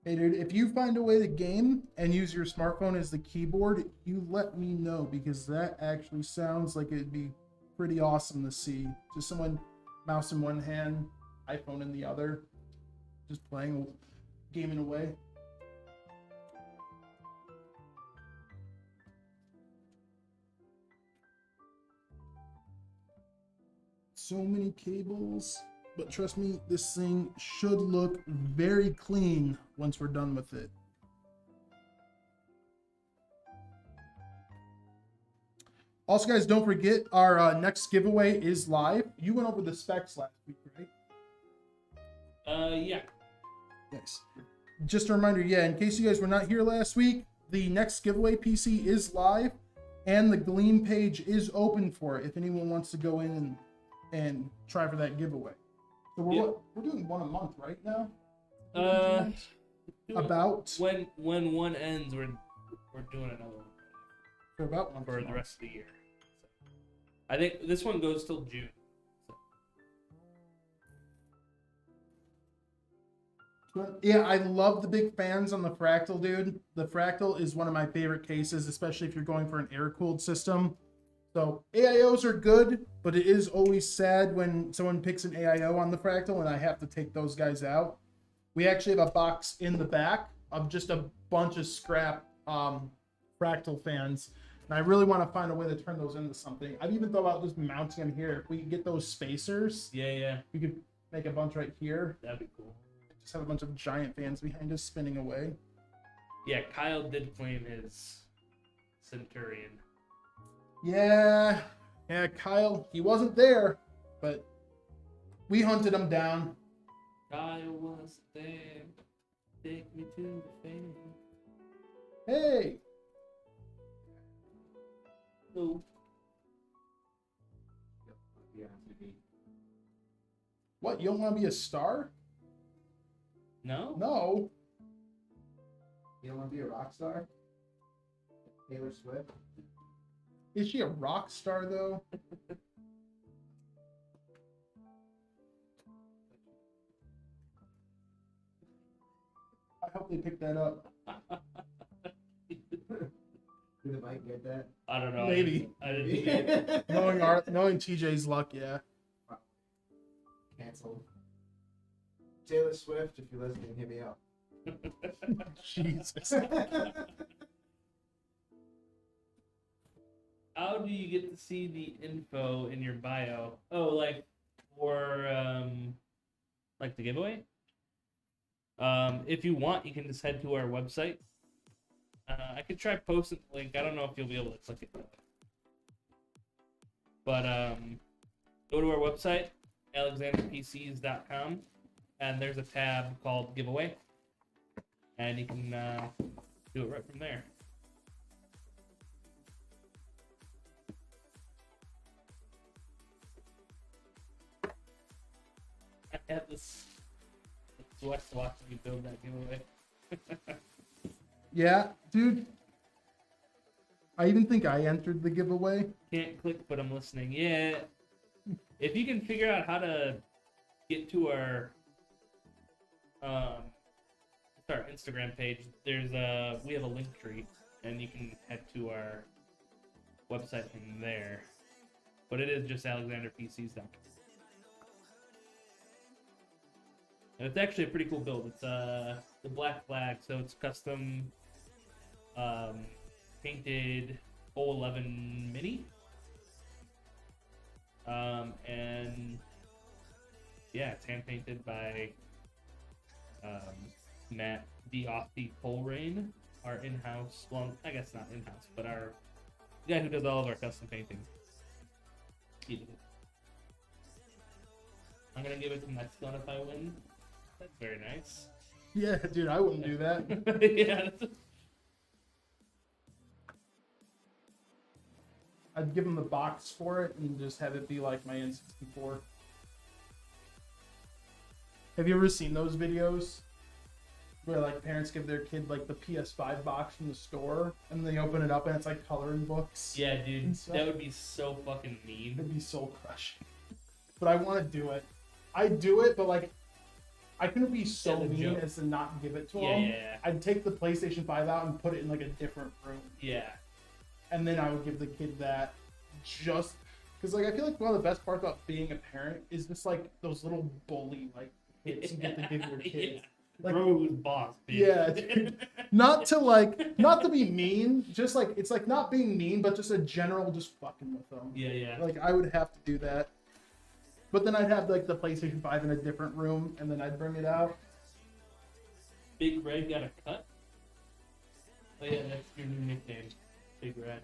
Hey, dude, if you find a way to game and use your smartphone as the keyboard, you let me know, because that actually sounds like it'd be pretty awesome to see. Just someone mouse in one hand, iPhone in the other, just playing, gaming away. So many cables. But trust me, this thing should look very clean once we're done with it. Also, guys, don't forget our next giveaway is live. You went over the specs last week, right? Yeah. Yes. Just a reminder, yeah, in case you guys were not here last week, the next giveaway PC is live, and the Gleam page is open for it if anyone wants to go in and try for that giveaway. So we're doing one a month right now. About when one ends, we're doing another one for about one for the rest of the year. So, I think this one goes till June. So. Yeah, I love the big fans on the Fractal, dude. The Fractal is one of my favorite cases, especially if you're going for an air-cooled system. So AIOs are good, but it is always sad when someone picks an AIO on the Fractal and I have to take those guys out. We actually have a box in the back of just a bunch of scrap Fractal fans. And I really want to find a way to turn those into something. I've even thought about just mounting them here. If we could get those spacers, Yeah. we could make a bunch right here. That'd be cool. Just have a bunch of giant fans behind us spinning away. Yeah, Kyle did claim his Centurion. Yeah, Kyle, he wasn't there, but we hunted him down. Kyle was there. Take me to the fame. Hey, Oh, Yeah, to be. what? You don't want to be a star? no? No. You don't want to be a rock star? Taylor Swift? Is she a rock star though? I hope they pick that up. Did the mic get that? I don't know. Maybe. I didn't see it. Knowing TJ's luck, yeah. Cancelled. Taylor Swift, if you're listening, hit me up. Jesus. How do you get to see the info in your bio? Oh, like for like the giveaway? If you want, you can just head to our website. I could try posting the link. I don't know if you'll be able to click it though. But go to our website, alexanderpcs.com, and there's a tab called giveaway, and you can do it right from there. I had this West watching you build that giveaway. Yeah, dude. I even think I entered the giveaway. Can't click, but I'm listening. Yeah. If you can figure out how to get to our Instagram page, we have a link tree, and you can head to our website from there. But it is just alexanderpcs.com. And it's actually a pretty cool build. It's the black flag, so it's custom painted 011 mini. And yeah, it's hand painted by Matt D. Off the Pole Rain, our in-house, well, I guess not in-house, but our guy who does all of our custom painting. He did it. I'm gonna give it to Mexico if I win. That's very nice. Yeah, dude, I wouldn't do that. Yeah. I'd give him the box for it and just have it be like my N64. Have you ever seen those videos where like parents give their kid like the PS5 box from the store and they open it up and it's like coloring books? Yeah, dude, And stuff? that would be so fucking mean. It'd be so crushing. But I want to do it. I do it, but like I couldn't be so As a mean joke. as to not give it to Yeah, him. yeah. I'd take the PlayStation 5 out and put it in like a different room. Yeah. And then I would give the kid that just because like I feel like one of the best parts about being a parent is just like those little bully like hits you get to give your kid. Yeah. Like, Bro who's boss, dude. yeah, dude. not to be mean, just like it's like not being mean, but just a general just fucking with them. Yeah, yeah. Like I would have to do that. But then I'd have like the PlayStation 5 in a different room and then I'd bring it out. Big Red got a cut? Oh yeah, that's your new nickname. Big Red.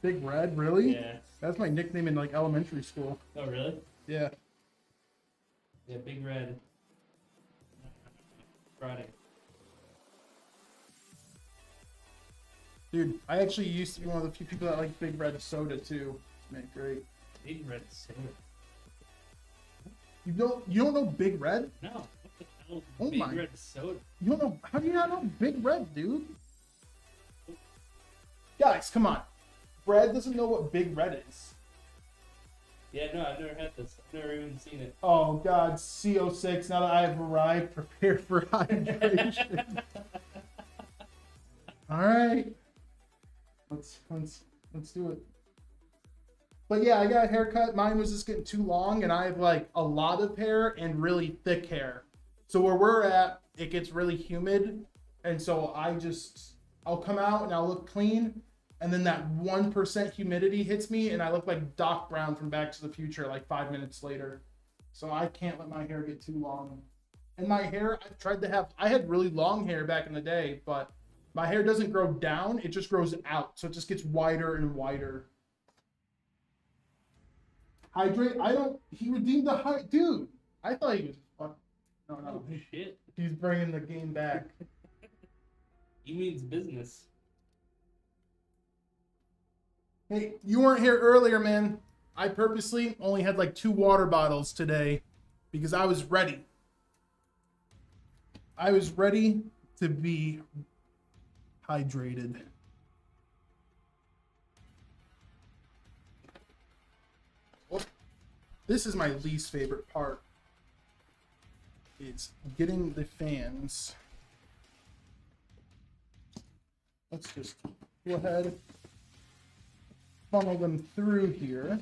Big Red, really? Yeah. That's my nickname in like elementary school. Oh really? Yeah. Yeah, Big Red. Friday. Dude, I actually used to be one of the few people that like Big Red soda too. Man, great. Big Red soda. You don't know Big Red? No. What the hell is Oh Big my- Red soda? You don't know? How do you not know Big Red, dude? Guys, come on. Brad doesn't know what Big Red is. Yeah, no, I've never had this. I've never even seen it. Oh God, CO6. Now that I have arrived, prepare for hydration. All right, let's do it. But yeah, I got a haircut. Mine was just getting too long, and I have like a lot of hair and really thick hair. So where we're at, it gets really humid, and so I'll come out and I'll look clean, and then that 1% humidity hits me, and I look like Doc Brown from Back to the Future like 5 minutes later. So I can't let my hair get too long. And my hair, I had really long hair back in the day, but my hair doesn't grow down, it just grows out. So it just gets wider and wider. Hydrate, he redeemed the dude. I thought he was fuck. No. Oh shit. He's bringing the game back. He means business. Hey, you weren't here earlier, man. I purposely only had like 2 water bottles today because I was ready. I was ready to be hydrated. Oh, this is my least favorite part. It's getting the fans. Let's just go ahead, funnel them through here.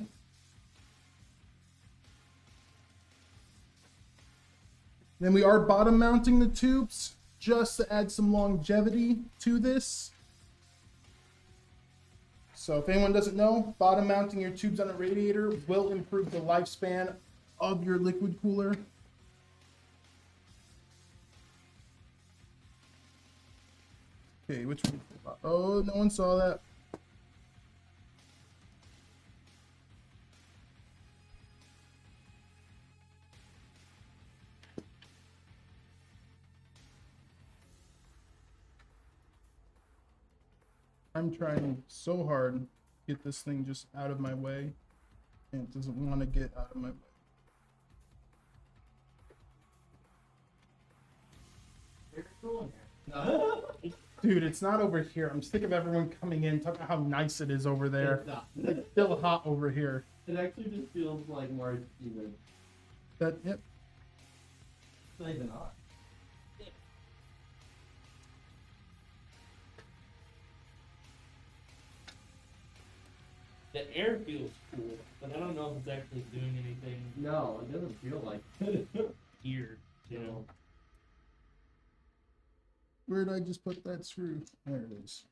Then we are bottom mounting the tubes just to add some longevity to this. So if anyone doesn't know, bottom mounting your tubes on a radiator will improve the lifespan of your liquid cooler. Okay, which one? Oh, no one saw that. I'm trying so hard to get this thing just out of my way, and it doesn't want to get out of my way. Very cool in here. Dude, it's not over here. I'm sick of everyone coming in talking about how nice it is over there. It's not. It's still hot over here. It actually just feels like more even. That, yep. It's not even hot. The air feels cool, but I don't know if it's actually doing anything No, it doesn't feel like it. here, you know. Where did I just put that screw? There it is.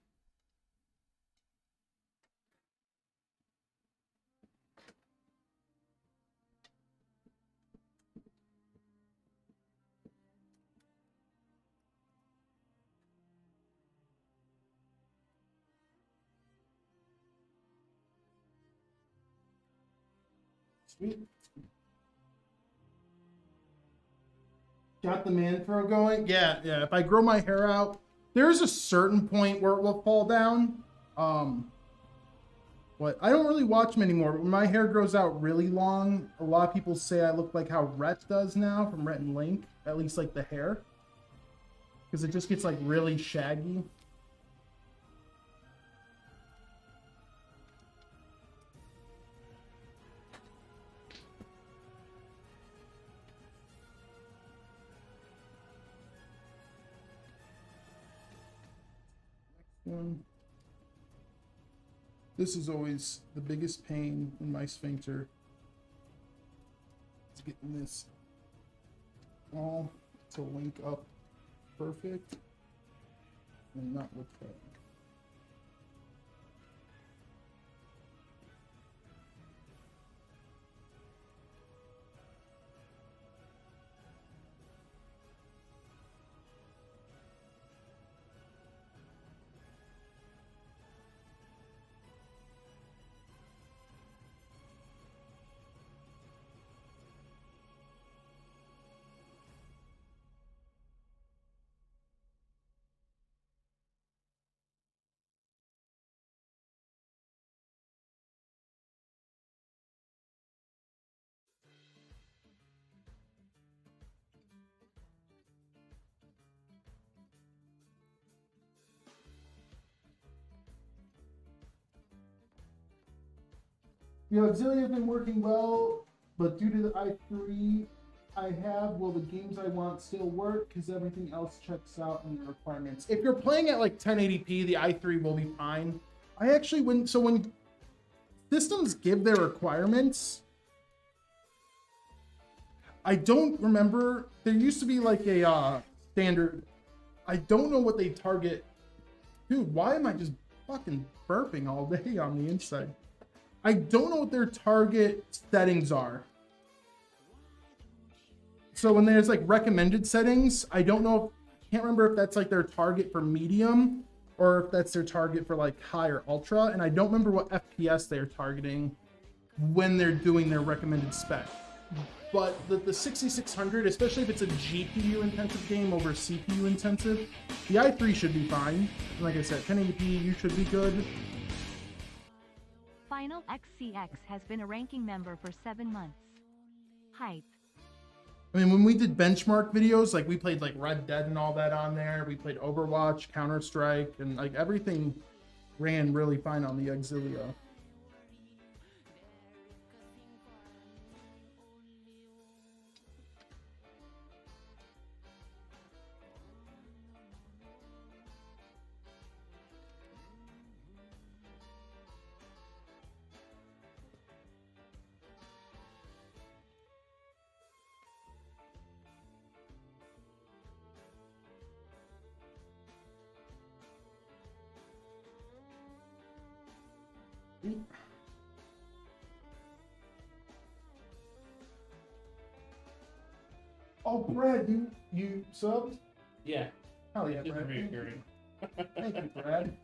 Sweet. Got the man throw going. Yeah. If I grow my hair out, there's a certain point where it will fall down. But I don't really watch them anymore. But when my hair grows out really long, a lot of people say I look like how Rhett does now from Rhett and Link. At least like the hair, because it just gets like really shaggy. One. This is always the biggest pain in my sphincter. It's getting this all to link up perfect and not look bad. The auxiliary have been working well, but due to the i3 I have, will the games I want still work? Because everything else checks out in the requirements. If you're playing at like 1080p, the i3 will be fine. I actually, when systems give their requirements, I don't remember. There used to be like a standard. I don't know what they target. Dude, why am I just fucking burping all day on the inside? I don't know what their target settings are. So when there's like recommended settings, I don't know, can't remember if that's like their target for medium or if that's their target for like high or ultra. And I don't remember what FPS they're targeting when they're doing their recommended spec. But the 6600, especially if it's a GPU intensive game over CPU intensive, the i3 should be fine. Like I said, 1080p, you should be good. Final XCX has been a ranking member for 7 months. Hype. I mean, when we did benchmark videos, like we played like Red Dead and all that on there. We played Overwatch, Counter-Strike, and like everything ran really fine on the Exilia. Oh, Brad, you subbed? Yeah. Hell yeah, It's Brad. reoccurring. Thank you, Brad.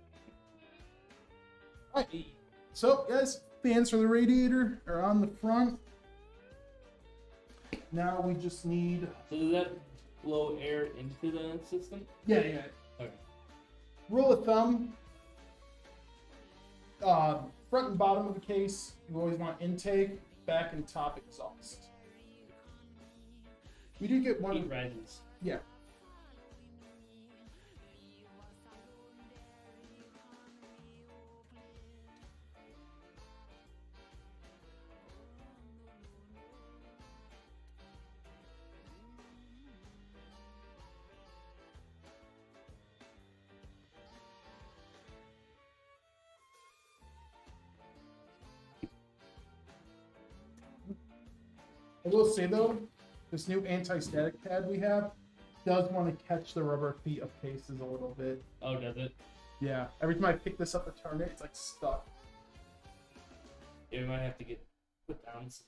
Alright, so guys, fans for the radiator are on the front. Now we just need... So does that blow air into the system? Yeah. Okay. Rule of thumb, front and bottom of the case, you always want intake, back and top exhaust. We did get one... Heat rises. Yeah. I will say though, this new anti-static pad we have does want to catch the rubber feet of cases a little bit. Oh, does it? Yeah. Every time I pick this up and turn it, it's like stuck. Yeah, we might have to get put down some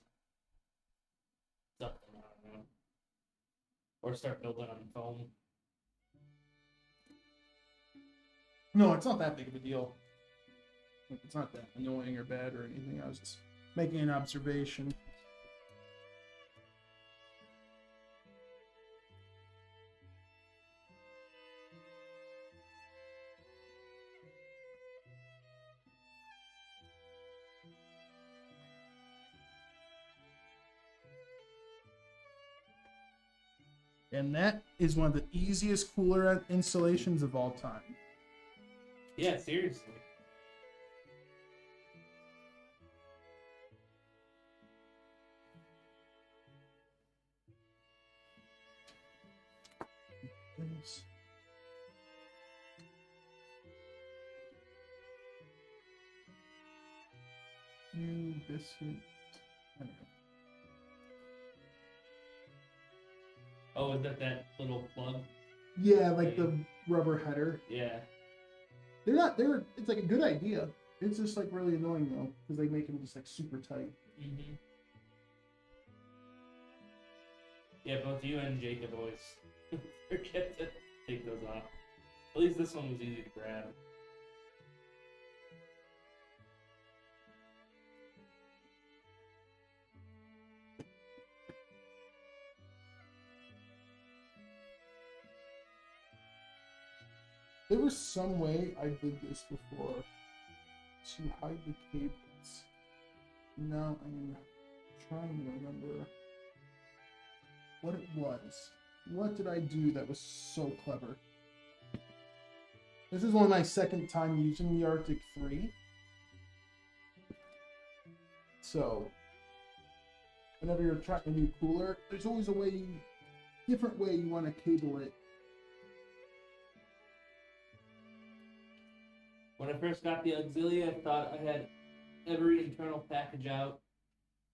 something, I don't know. Or start building on foam. No, it's not that big of a deal. It's not that annoying or bad or anything. I was just making an observation. And that is one of the easiest cooler installations of all time. Yeah, seriously. Thanks. You biscuit. I don't know. Oh, is that little plug? Yeah, like the rubber header. Yeah. It's like a good idea. It's just like really annoying though, because they make them just like super tight. Mm-hmm. Yeah, both you and Jacob always forget to take those off. At least this one was easy to grab. There was some way I did this before to hide the cables. Now I'm trying to remember what it was. What did I do that was so clever? This is one of my second time using the Arctic 3. So, whenever you're trying a new cooler, there's always a way, different way you want to cable it. When I first got the Exilia, I thought I had every internal package out,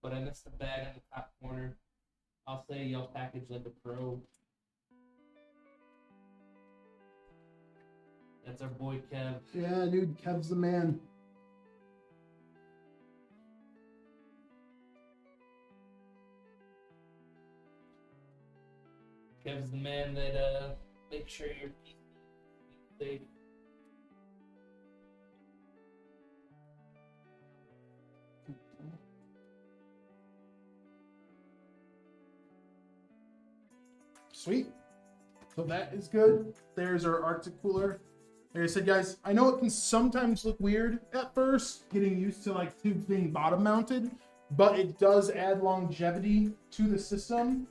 but I missed the bag on the top corner. I'll say y'all package like a pro. That's our boy Kev. Yeah, dude, Kev's the man. Kev's the man that makes sure your PC is safe. Sweet. So that is good. There's our Arctic cooler. Like I said, guys, I know it can sometimes look weird at first, getting used to like tubes being bottom mounted, but it does add longevity to the system.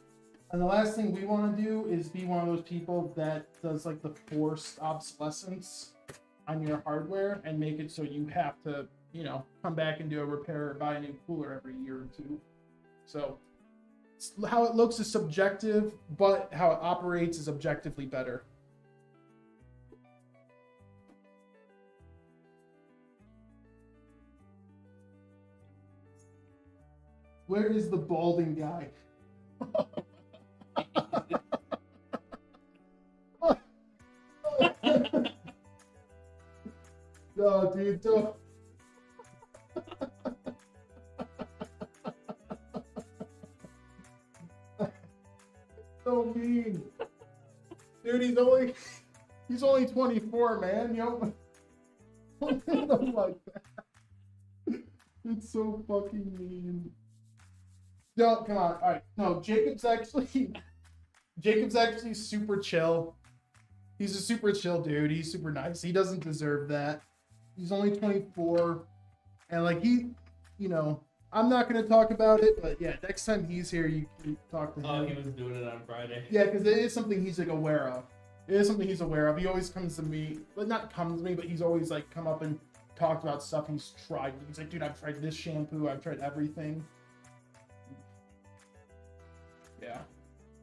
And the last thing we want to do is be one of those people that does like the forced obsolescence on your hardware and make it so you have to, you know, come back and do a repair or buy a new cooler every year or two. So how it looks is subjective, but how it operates is objectively better. Where is the balding guy? No, dude, don't. So mean. Dude, he's only 24, man. You don't hit him like that. It's so fucking mean. No, come on. All right. No, Jacob's actually super chill. He's a super chill dude. He's super nice. He doesn't deserve that. He's only 24. And like you know, I'm not going to talk about it, but yeah, next time he's here, you can talk to him. Oh, he was doing it on Friday. Yeah, because it is something he's like aware of. It is something he's aware of. He always comes to me, but not comes to me, but he's always like come up and talked about stuff he's tried. He's like, dude, I've tried this shampoo. I've tried everything. Yeah.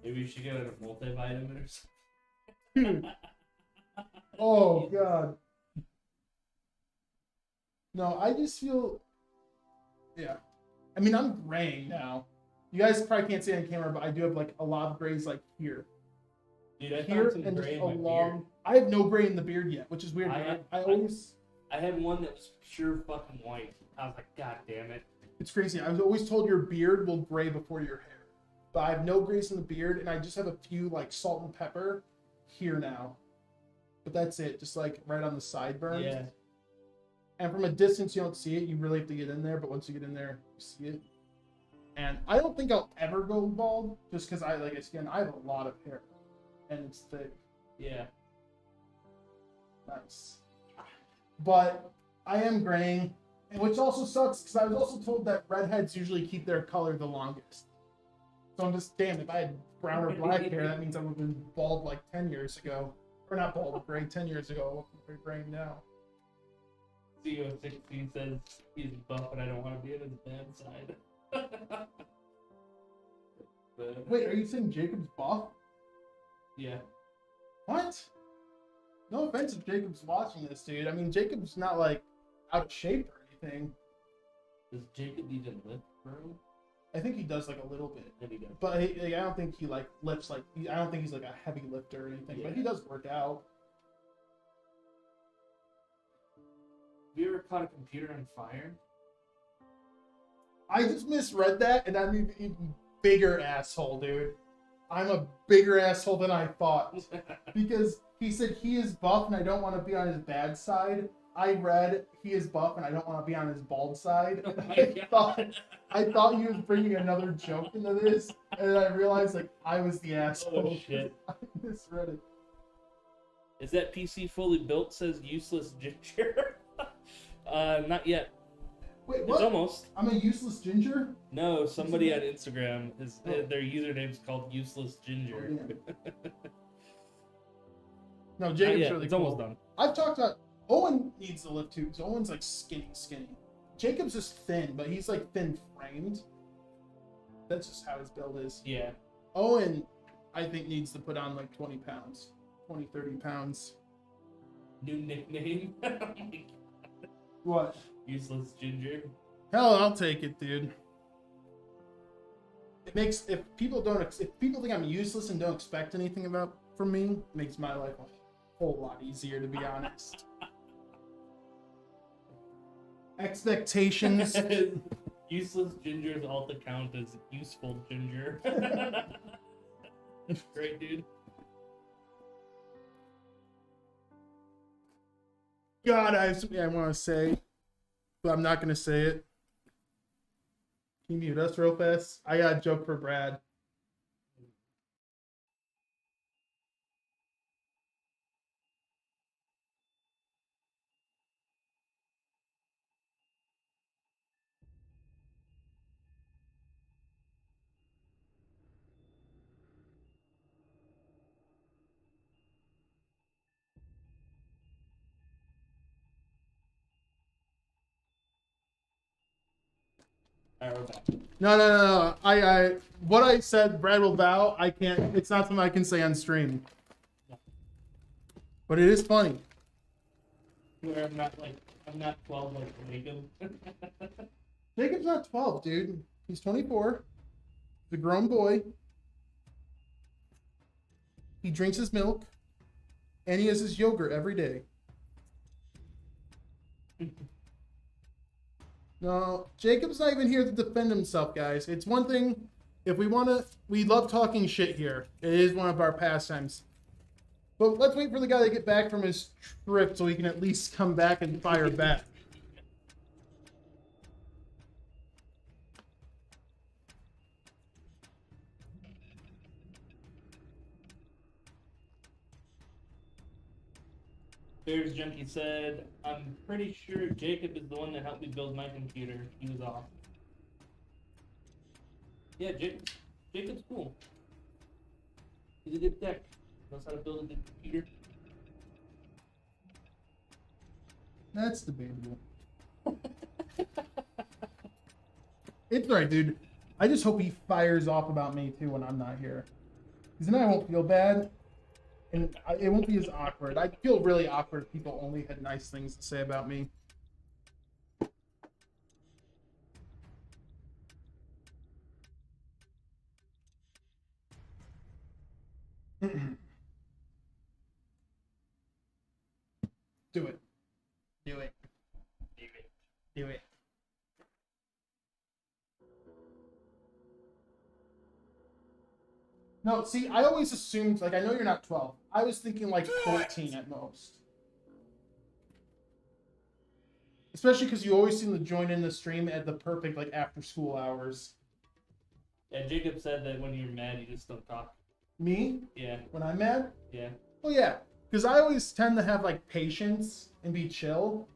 Maybe you should get a multivitamin or something. Dude. Oh, God. No, I just feel... Yeah. I mean, I'm graying now. You guys probably can't see it on camera, but I do have, like, a lot of grays, like, here. Dude, I Here, found some and gray just in my beard. I have no gray in the beard yet, which is weird. I always... I had one that was pure fucking white. I was like, God damn it. It's crazy. I was always told your beard will gray before your hair. But I have no grays in the beard, and I just have a few, like, salt and pepper here now. But that's it. Just, like, right on the sideburns. Yeah. And from a distance, you don't see it. You really have to get in there. But once you get in there, you see it. And I don't think I'll ever go bald. Just because I have a lot of hair. And it's thick. Yeah. Nice. But I am graying. And which also sucks, because I was also told that redheads usually keep their color the longest. So I'm just, damn, if I had brown or black hair, that means I would have been bald like 10 years ago. Or not bald, but gray 10 years ago. I'm gray now. CO16 says he's buff and I don't want to be on his bad side. But, Wait, are you saying Jacob's buff? yeah. What? No offense if Jacob's watching this, dude. I mean, Jacob's not, like, out of shape or anything. Does Jacob even lift, bro? I think he does, like, a little bit. If he does. But I don't think he, like, lifts, like... I don't think he's, like, a heavy lifter or anything. Yeah. But he does work out. Have you ever caught a computer on fire? I just misread that, and I'm an even bigger asshole, dude. I'm a bigger asshole than I thought. Because he said he is buff and I don't want to be on his bad side. I read he is buff and I don't want to be on his bald side. Oh my I thought he was bringing another joke into this, and then I realized like I was the asshole. Oh shit. I misread it. Is that PC fully built? Says useless ginger. Not yet. Wait, It's what? almost. I'm a useless ginger? No, somebody on Instagram is their username's called useless ginger. Oh, yeah. No, Not Jacob's yet. really It's cool. almost done. I've talked about Owen needs to lift too, because Owen's like skinny. Jacob's just thin, but he's like thin framed. That's just how his build is. Yeah. Owen, I think, needs to put on like 20 pounds. 20, 30 pounds. New nickname. Oh my God. What? Useless ginger. Hell, I'll take it, dude. It makes if people think I'm useless and don't expect anything from me, it makes my life a whole lot easier, to be honest. Expectations. Useless ginger's alt account is useful ginger. Great, dude. God, I have something I want to say, but I'm not going to say it. Can you mute us real fast? I got a joke for Brad. Alright, we're back. No. I what I said, Brad will vow. I can't. It's not something I can say on stream. But it is funny. Where I'm not 12 like Jacob. Jacob's not 12, dude. He's 24. He's a grown boy. He drinks his milk, and he has his yogurt every day. No, Jacob's not even here to defend himself, guys. It's one thing, if we want to, we love talking shit here. It is one of our pastimes. But let's wait for the guy to get back from his trip so he can at least come back and fire back. Bears Junkie said, I'm pretty sure Jacob is the one that helped me build my computer. He was off. Yeah, Jacob's cool. He's a good tech. Knows how to build a good computer. That's debatable. It's alright, dude. I just hope he fires off about me too when I'm not here. Because then I won't feel bad. And it won't be as awkward. I feel really awkward if people only had nice things to say about me. Do it. Do it. Do it. No, see, I always assumed, like, I know you're not 12. I was thinking, like, 14 at most. Especially because you always seem to join in the stream at the perfect, like, after-school hours. Yeah, Jacob said that when you're mad, you just don't talk. Me? Yeah, When I'm mad? yeah. Well, yeah. Because I always tend to have, like, patience and be chill.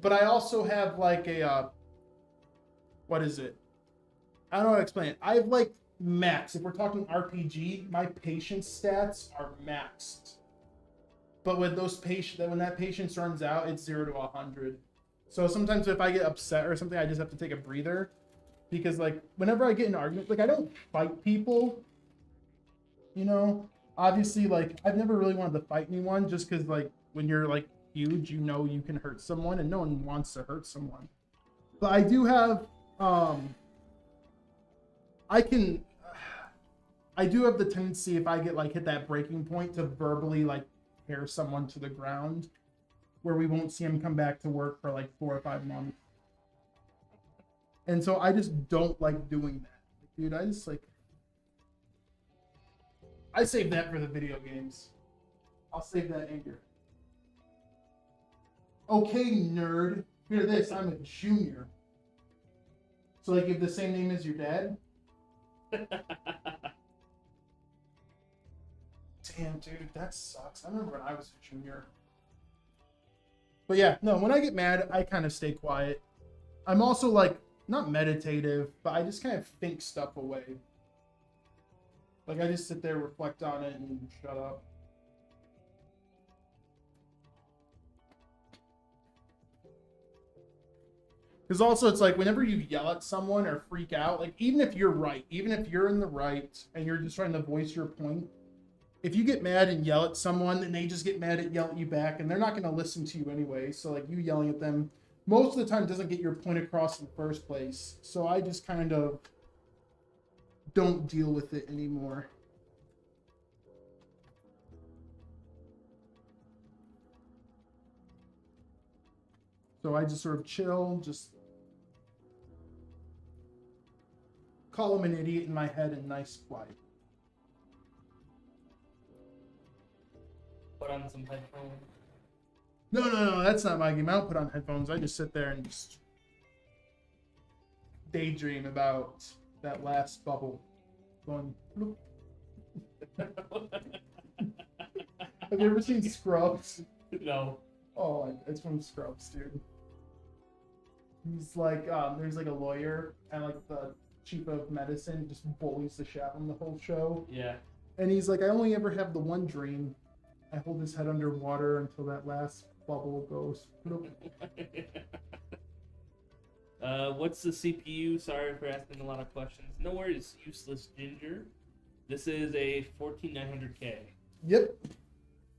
But I also have, like, a, what is it? I don't know how to explain it. I have, like, max. If we're talking RPG, my patience stats are maxed. But with those when that patience runs out, it's 0 to 100. So sometimes if I get upset or something, I just have to take a breather. Because, like, whenever I get in an argument, like, I don't fight people. You know? Obviously, like, I've never really wanted to fight anyone just because, like, when you're, like, huge, you know you can hurt someone, and no one wants to hurt someone. But I do have, I do have the tendency, if I get, like, hit that breaking point, to verbally, like, tear someone to the ground, where we won't see him come back to work for, like, 4 or 5 months. And so I just don't like doing that. Dude, I just, like, I save that for the video games. I'll save that anger. Okay, nerd. Hear this, I'm a junior. So, like, you have the same name as your dad? Damn, dude, that sucks. I remember when I was a junior. But yeah, no, when I get mad, I kind of stay quiet. I'm also, like, not meditative, but I just kind of think stuff away. Like, I just sit there, reflect on it, and shut up. Because also, it's like, whenever you yell at someone or freak out, like, even if you're right, even if you're in the right, and you're just trying to voice your point, if you get mad and yell at someone, then they just get mad and yell at you back, and they're not going to listen to you anyway. So, like, you yelling at them, most of the time doesn't get your point across in the first place. So I just kind of don't deal with it anymore. So I just sort of chill, just call him an idiot in my head and nice quiet. Put on some headphones. No, that's not my game. I don't put on headphones. I just sit there and just daydream about that last bubble going bloop. Have you ever seen Scrubs? No. Oh, it's from Scrubs, dude. He's like, there's like a lawyer, and like the chief of medicine just bullies the shit out of him the whole show. Yeah. And he's like, I only ever have the one dream. I hold his head underwater until that last bubble goes. Bloop. What's the CPU? Sorry for asking a lot of questions. No worries, useless ginger. This is a 14900K. Yep.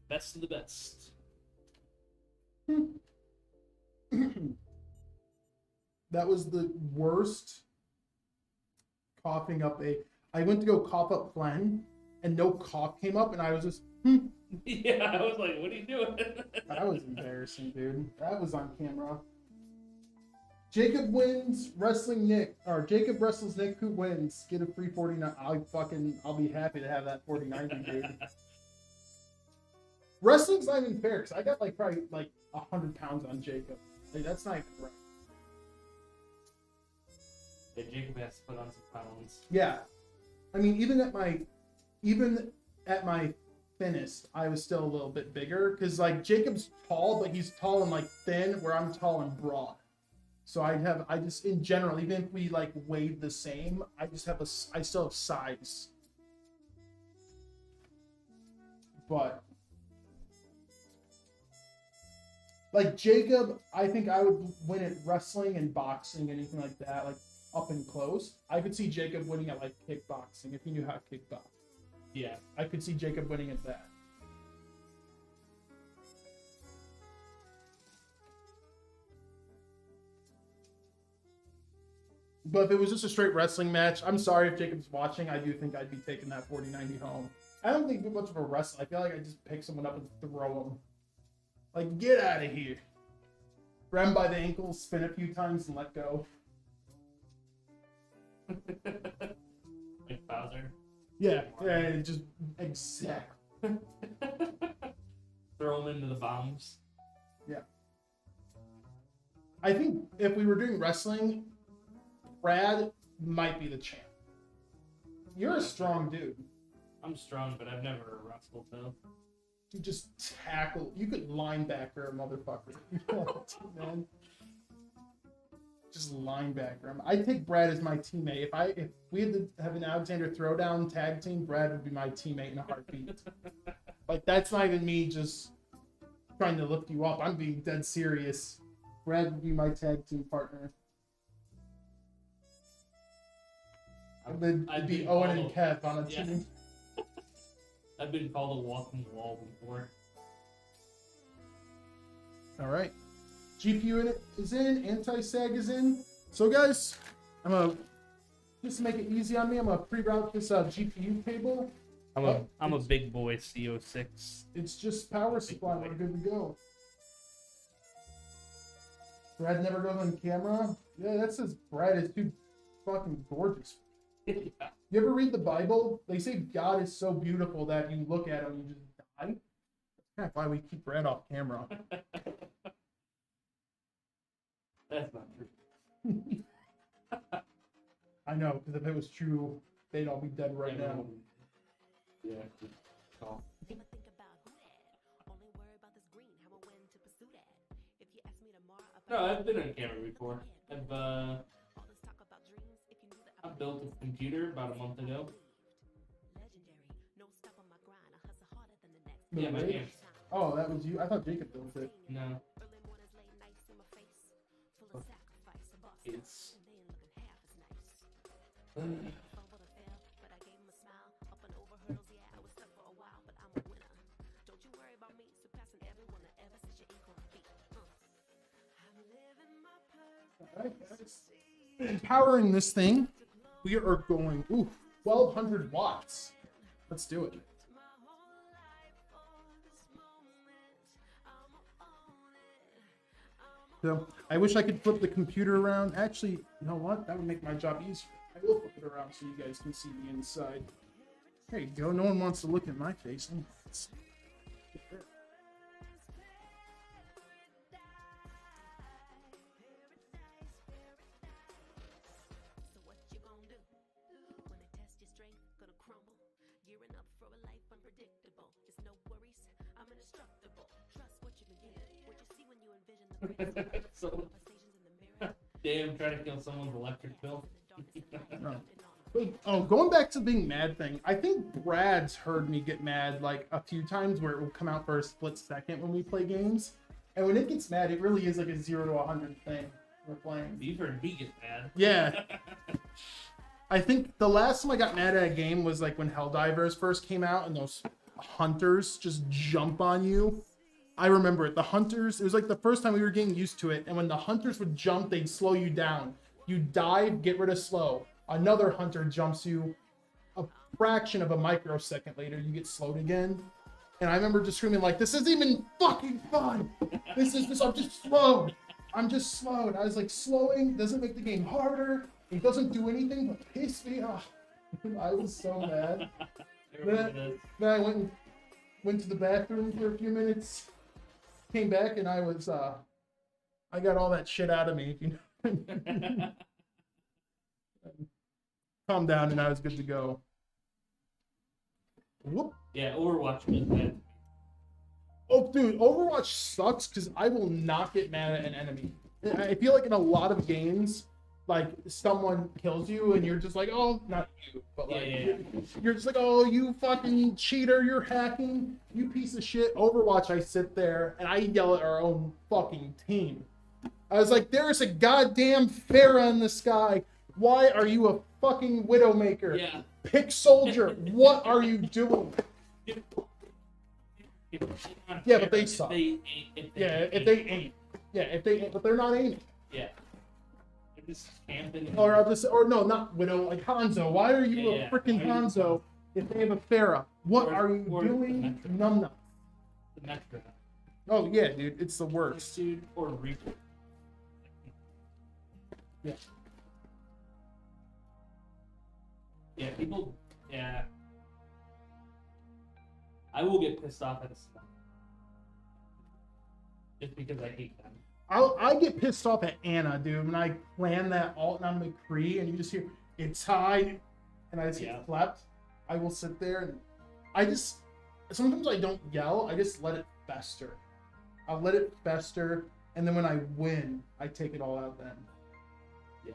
Best of the best. That was the worst coughing up a. I went to go cough up Glenn, and no cough came up, and I was just. Yeah, I was like, what are you doing? That was embarrassing, dude. That was on camera. Jacob wins wrestling Nick, or Jacob wrestles Nick who wins. Get a free 49. I'll be happy to have that 49, dude. Wrestling's not even fair because I got like probably like 100 pounds on Jacob. Like, that's not even right. Yeah, Jacob has to put on some pounds. Yeah, I mean even at my thinnest, I was still a little bit bigger because like Jacob's tall, but he's tall and like thin, where I'm tall and broad. So I just in general, even if we like weighed the same, I still have size. But like Jacob, I think I would win at wrestling and boxing, anything like that, like up and close. I could see Jacob winning at like kickboxing if he knew how to kickbox. Yeah. I could see Jacob winning at that. But if it was just a straight wrestling match, I'm sorry if Jacob's watching. I do think I'd be taking that 40-90 home. I don't think much of a wrestler. I feel like I just pick someone up and throw them. Like, get out of here. Grab him by the ankles, spin a few times, and let go. Like Bowser. Yeah, just exactly. Throw him into the bombs. Yeah. I think if we were doing wrestling, Brad might be the champ. You're a strong dude. I'm strong, but I've never wrestled though. You just tackle. You could linebacker a motherfucker. Man. Just linebacker him. I'd take Brad as my teammate. If we had to have an Alexander Throwdown tag team, Brad would be my teammate in a heartbeat. Like, that's not even me just trying to lift you up. I'm being dead serious. Brad would be my tag team partner. It'd be Owen and Kev on a team. I've been called a walking wall before. All right. GPU is in, anti-sag is in. So guys, I'm gonna just to make it easy on me. I'm gonna pre-route this GPU cable. I'm a big boy CO6. It's just power supply. We're good to go. Brad never goes on camera. Yeah, that says Brad is too fucking gorgeous. Yeah. You ever read the Bible? They say God is so beautiful that you look at him, you just die. That's kind of why we keep Brad off camera. That's not true. I know, because if it was true, they'd all be dead right now. Yeah. Oh. Never think about who that. Only worry about this green, how and when to pursue that. If you ask me tomorrow about No, I've been on camera before. all this talk about dreams, if you knew that I built a computer about a month ago. legendary, no stop on my grind, I hustle harder than the next. Yeah, my Really? hands. Oh, that was you? I thought Jacob built it. No. Early mornings, late nights in my face, full of sacrifice, a boss It's and they ain't looking half as nice. Fumbled and failed, but I gave him a smile. Up and over hurdles, yeah, I was stuck for a while, but I'm a winner. Don't you worry about me, surpassing everyone that ever set your ink on my feet. I'm living my purpose. All right, guys. Powering this thing, we are going, 1,200 watts. Let's do it. My whole life for this moment, I'ma own it. So I wish I could flip the computer around. Actually, you know what? That would make my job easier. I will flip it around so you guys can see the inside. There you go. No one wants to look at my face. Let's get there. So what you gonna do? When they test your strength, gonna crumble. Gearing up for a life unpredictable. It's no worries, I'm indestructible. Trust what you can get. What you see when you envision the greatest so manifestations in the mirror. damn trying to kill someone's electric bill. No. Oh, going back to being mad thing, I think Brad's heard me get mad like a few times where it will come out for a split second when we play games. And when it gets mad, it really is like a 0 to 100 thing. we're playing. You've heard me get mad. Yeah. I think the last time I got mad at a game was like when Helldivers first came out and those hunters just jump on you. I remember it. The hunters, it was like the first time we were getting used to it. And when the hunters would jump, they'd slow you down. You dive, get rid of slow. Another hunter jumps you. A fraction of a microsecond later, you get slowed again. And I remember just screaming like, this isn't even fucking fun. I'm just slowed. I'm just slowed. I was like, slowing doesn't make the game harder. It doesn't do anything but piss me off. I was so mad. Then I went to the bathroom for a few minutes, came back, and I got all that shit out of me. You know? Calmed down, and I was good to go. Whoop. Yeah, Overwatch was bad. Oh, dude, Overwatch sucks because I will not get mad at an enemy. I feel like in a lot of games, like someone kills you and you're just like, oh, not you, but like you're just like, oh, you fucking cheater, you're hacking, you piece of shit. Overwatch, I sit there and I yell at our own fucking team. I was like, there's a goddamn Pharah in the sky. Why are you a fucking Widowmaker? Yeah. Pick soldier. What are you doing? Yeah, but they suck. If they aim. Yeah, if they aim, but they're not aiming. Yeah. They're just camping. Or no, not Widow, like Hanzo. Why are you a freaking Hanzo if they have a Pharah? What are you doing? Num. The Metro. Oh yeah, dude, it's the worst. Dude, or Reaper. Yeah. Yeah, people. Yeah. I will get pissed off at a stuff. Just because I hate them. I get pissed off at Anna, dude, when I plan that alt on McCree and you just hear it's tied and I just get flipped. I will sit there and sometimes I don't yell, I just let it fester. I'll let it fester, and then when I win, I take it all out then. Yeah.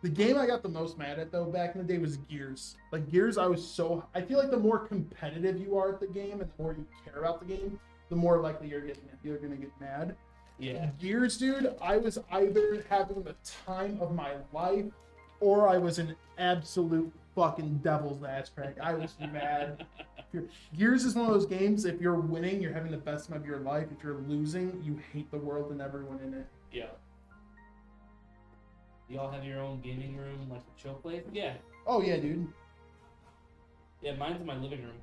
The game I got the most mad at though back in the day was Gears. Like Gears, I feel like the more competitive you are at the game and the more you care about the game, the more likely you're gonna get mad. Yeah. Gears, dude, I was either having the time of my life or I was an absolute fucking devil's ass crack. I was mad. Gears is one of those games, if you're winning, you're having the best time of your life. If you're losing, you hate the world and everyone in it. Yeah. You all have your own gaming room, like a chill place? Yeah. Oh, yeah, dude. Yeah, mine's in my living room.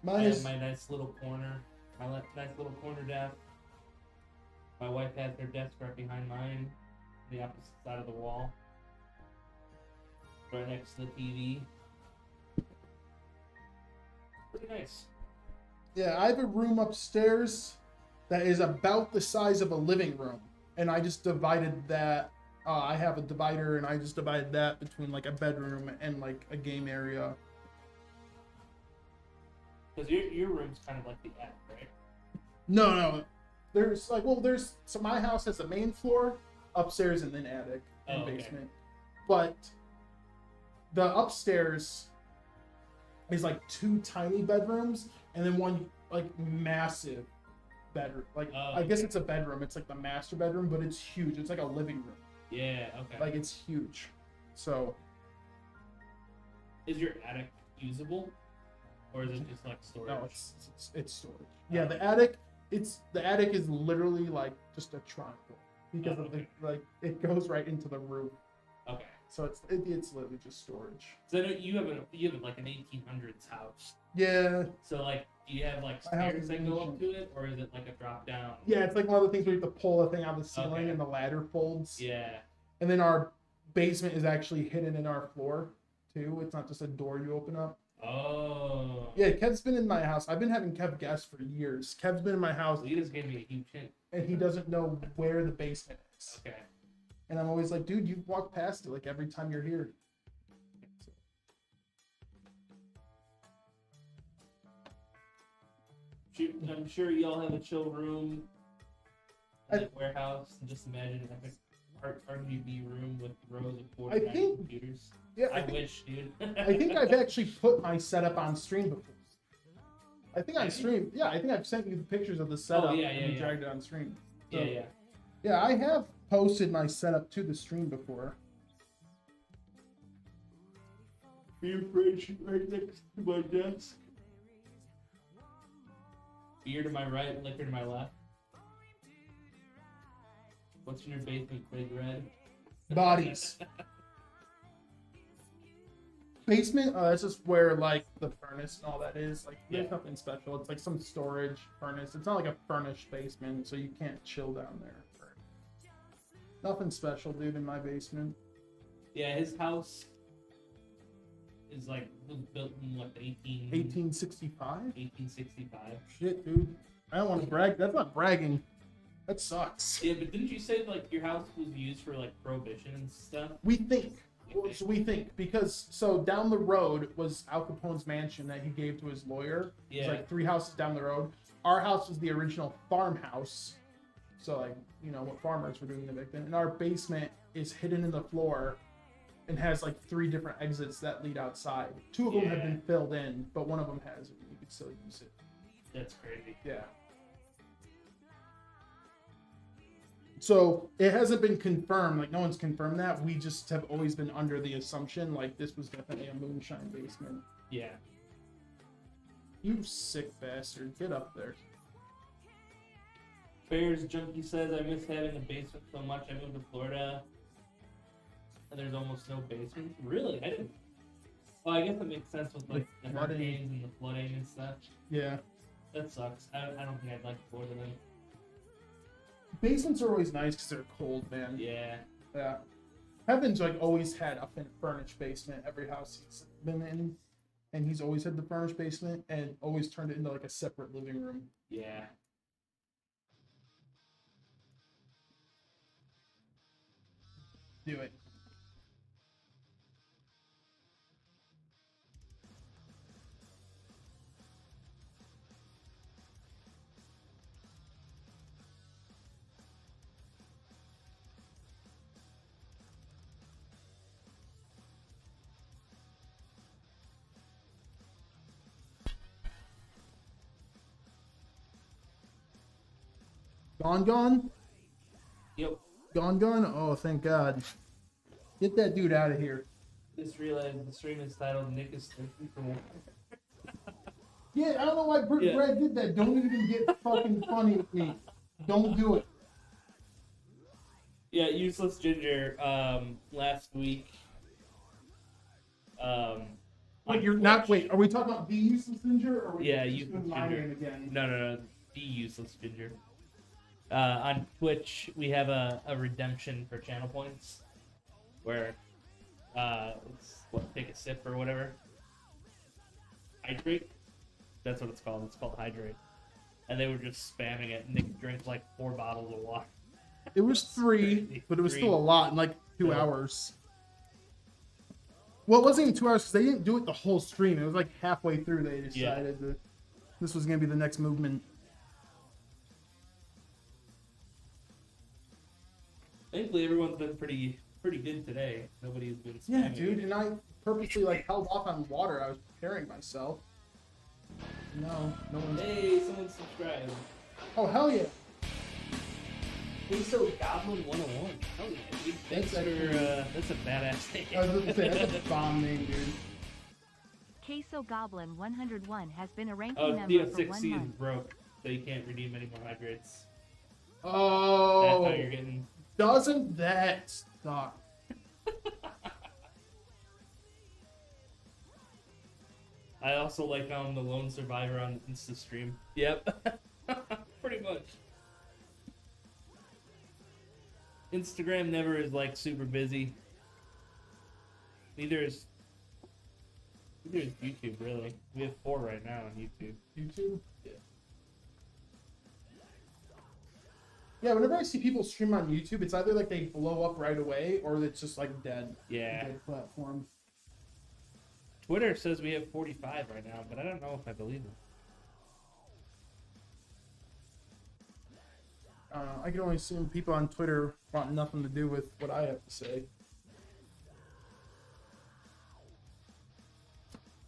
Mine I is... have my nice little corner. My nice little corner desk. My wife has her desk right behind mine, the opposite side of the wall. Right next to the TV. Pretty nice. Yeah, I have a room upstairs that is about the size of a living room. And I just divided that. I have a divider and I just divided that between like a bedroom and like a game area. Because your room's kind of like the attic, right? No. There's like, so my house has a main floor, upstairs, and then attic and basement. But the upstairs is like 2 tiny bedrooms and then one like massive bedroom. Like, I guess it's a bedroom. It's like the master bedroom, but it's huge. It's like a living room. Yeah, okay. Like, it's huge. So. Is your attic usable? Or is it just like storage? No, it's storage. Yeah, the attic is literally like just a trunk because of the like it goes right into the roof. Okay. So it's literally just storage. So you have like an 1800s house. Yeah. So like, do you have like My house stairs is that go up ancient. to it, or is it like a drop down? Yeah, it's like one of the things where you have to pull a thing out of the ceiling Okay. and the ladder folds. Yeah. And then our basement is actually hidden in our floor too. It's not just a door you open up. Oh. Yeah, Kev's been in my house. I've been having Kev guess for years. Kev's been in my house Well, you just gave me a huge hint. and he doesn't know where the basement is. Okay. And I'm always like, dude, you walk past it like every time you're here. I'm sure y'all have a chill room, and a warehouse, and just imagine like a RGB room with rows of 49 think- computers. Yeah, I wish, dude. I think I've actually put my setup on stream before. I think on stream. Yeah, I think I've sent you the pictures of the setup yeah, and you yeah. dragged it on stream. So, Yeah. Yeah, I have posted my setup to the stream before. Beer fridge right next to my desk. Beer to my right, liquor to my left. What's in your basement, Big Red? Bodies. Basement, that's just where like the furnace and all that is. Like there's Yeah. nothing special. It's like some storage furnace. It's not like a furnished basement, so you can't chill down there. Nothing special, dude, in my basement. Yeah, his house is like was built in what 1865? 1865. Shit, dude. I don't want to brag. That's not bragging. That sucks. Yeah, but didn't you say like your house was used for like prohibition and stuff? We think. So we think because so down the road was Al Capone's mansion that he gave to his lawyer. Yeah. It's like 3 houses down the road. Our house was the original farmhouse. So like, you know, what farmers were doing back then. And our basement is hidden in the floor and has like 3 different exits that lead outside. 2 of them have Yeah. been filled in, but one of them has. You could still use it. That's crazy. Yeah. So it hasn't been confirmed. Like no one's confirmed that. We just have always been under the assumption like this was definitely a moonshine basement. Yeah. You sick bastard! Get up there. Bears Junkie says, I miss having a basement so much. I moved to Florida and there's almost no basement. Really? I didn't. Well, I guess it makes sense with like the flooding. hurricanes and the flooding and stuff. Yeah. That sucks. I don't think I'd like Florida then. Basements are always nice because they're cold, man. Yeah. Yeah. Heaven's like always had a furnished basement. Every house he's been in, and he's always had the furnished basement and always turned it into like a separate living room. Yeah. Do it. Gone? Yep. Gone? Oh, thank God. Get that dude out of here. Just realized the stream is titled Nick is thirsty for more. Yeah, I don't know why Yeah. Brad did that. Don't even get fucking funny with me. Don't do it. Yeah, Useless Ginger, last week. Wait, on you're not. Twitch- Wait, are we talking about the useless ninja or are we Yeah, just Useless doing my Ginger. name again? No, the Useless Ginger. On Twitch, we have a redemption for channel points, where it's what, take a sip or whatever. Hydrate. That's what it's called. It's called Hydrate. And they were just spamming it. Nick drank like 4 bottles of water. It was 3, but it was still a lot in like 2 Yeah. hours. Well, it wasn't even 2 hours because they didn't do it the whole stream. It was like halfway through they decided that this was going to be the next movement. Thankfully, everyone's been pretty good today. Nobody's been spamming. Yeah, dude, and I purposely like held off on water. I was preparing myself. No one's. Hey, someone subscribed. Oh hell yeah! Hey, so Goblin 101. Hell yeah, dude. Thanks That's for that's a badass name. I was going to say that's a bomb name, dude. Queso Goblin 101 has been a ranking Oh, member for 1 DO6C is month. broke, so you can't redeem any more hydrates. Oh, That's how you're getting. doesn't that suck? I also like how I'm the lone survivor on Insta stream. Yep. Pretty much. Instagram never is like super busy. Neither is YouTube really. We have 4 right now on YouTube. YouTube? Yeah. Yeah, whenever I see people stream on YouTube, it's either like they blow up right away or it's just like dead. Yeah. Dead platform. Twitter says we have 45 right now, but I don't know if I believe it. I can only assume people on Twitter want nothing to do with what I have to say.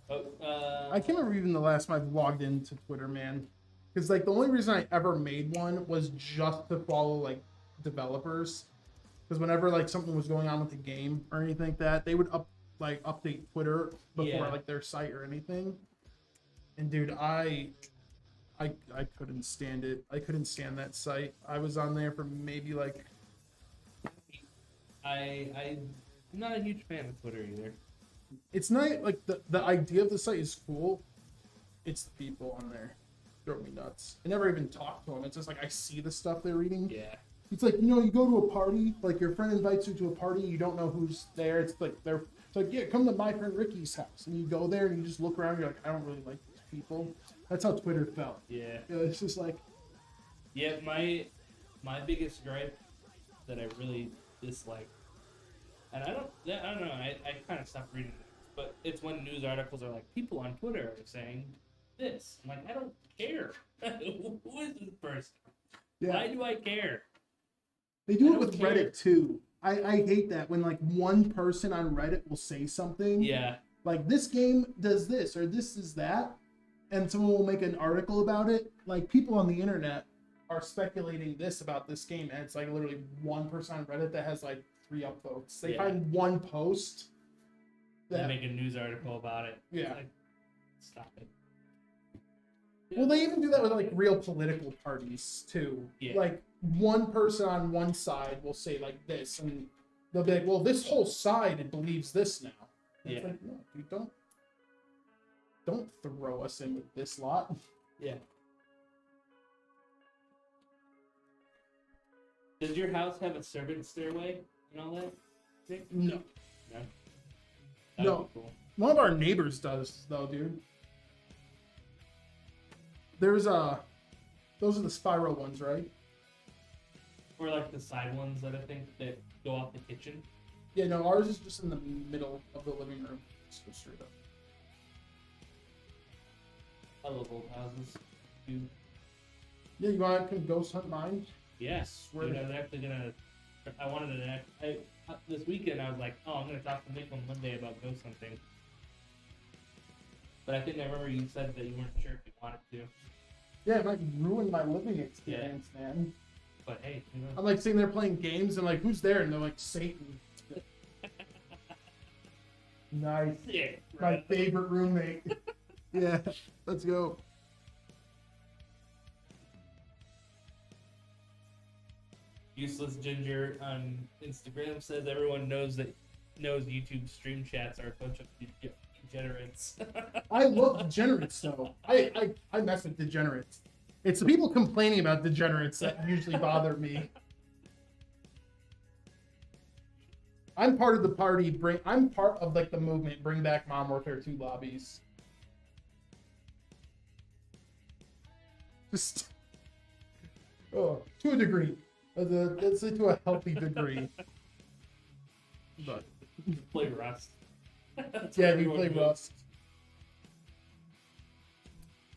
Oh, I can't remember even the last time I've logged into Twitter, man. Because like the only reason I ever made one was just to follow like developers, because whenever like something was going on with the game or anything like that, they would update Twitter before Yeah. like their site or anything. And dude, I couldn't stand it. I couldn't stand that site. I was on there for maybe like I'm not a huge fan of Twitter either. it's not like the idea of the site is cool. It's the people on there throw me nuts. I never even talk to them. It's just like I see the stuff they're reading. Yeah. It's like, you know, you go to a party, like your friend invites you to a party, you don't know who's there. It's like it's like, yeah, come to my friend Ricky's house, and you go there and you just look around. You're like, I don't really like these people. That's how Twitter felt. Yeah. It's just like, Yeah, my biggest gripe that I really dislike, and I don't know, I kind of stopped reading it, but it's when news articles are like, people on Twitter are saying this. I'm like, I don't care. Who is this person? yeah, Why do I care? they do I it don't with care. Reddit too. I hate that when like one person on Reddit will say something. Yeah, Like this game does this or this is that, and someone will make an article about it. Like people on the internet are speculating this about this game, and it's like literally one person on Reddit that has like 3 upvotes. They Yeah. find one post they that make a news article about it. It's Yeah. like, stop it. well, they even do that with like real political parties too. Yeah. Like one person on one side will say like this, and they'll be like, "Well, this whole side believes this now." And It's Yeah. like, no, dude, don't throw us in with this lot. Yeah. Does your house have a servant stairway and all that? Nick? No, No. That'd No. be cool. one of our neighbors does though, dude. There's those are the spiral ones, right? Or like the side ones that I think that go off the kitchen. Yeah, no, ours is just in the middle of the living room. Just go straight up. I love old houses. Dude. Yeah, you want to ghost hunt mine? Yes. Swear Dude, to- I was actually gonna. I wanted to. This weekend I was like, oh, I'm gonna talk to Nick on Monday about ghost hunting. But I think I remember you said that you weren't sure if you wanted to. Yeah, it might ruin my living experience, man. But hey, you know. I'm like sitting there playing games and like, who's there? And they're like, Satan. Nice. Yeah. My Right. favorite roommate. Yeah, let's go. Useless Ginger on Instagram says everyone knows YouTube stream chats are a bunch of degenerates. I love degenerates though. I mess with degenerates. It's the people complaining about degenerates that usually bother me. I'm part of the party. I'm part of like the movement. Bring back Modern Warfare 2 lobbies. Just to a degree. Let's say to a healthy degree. But Play Rust. That's yeah, where we everyone play goes. Rust.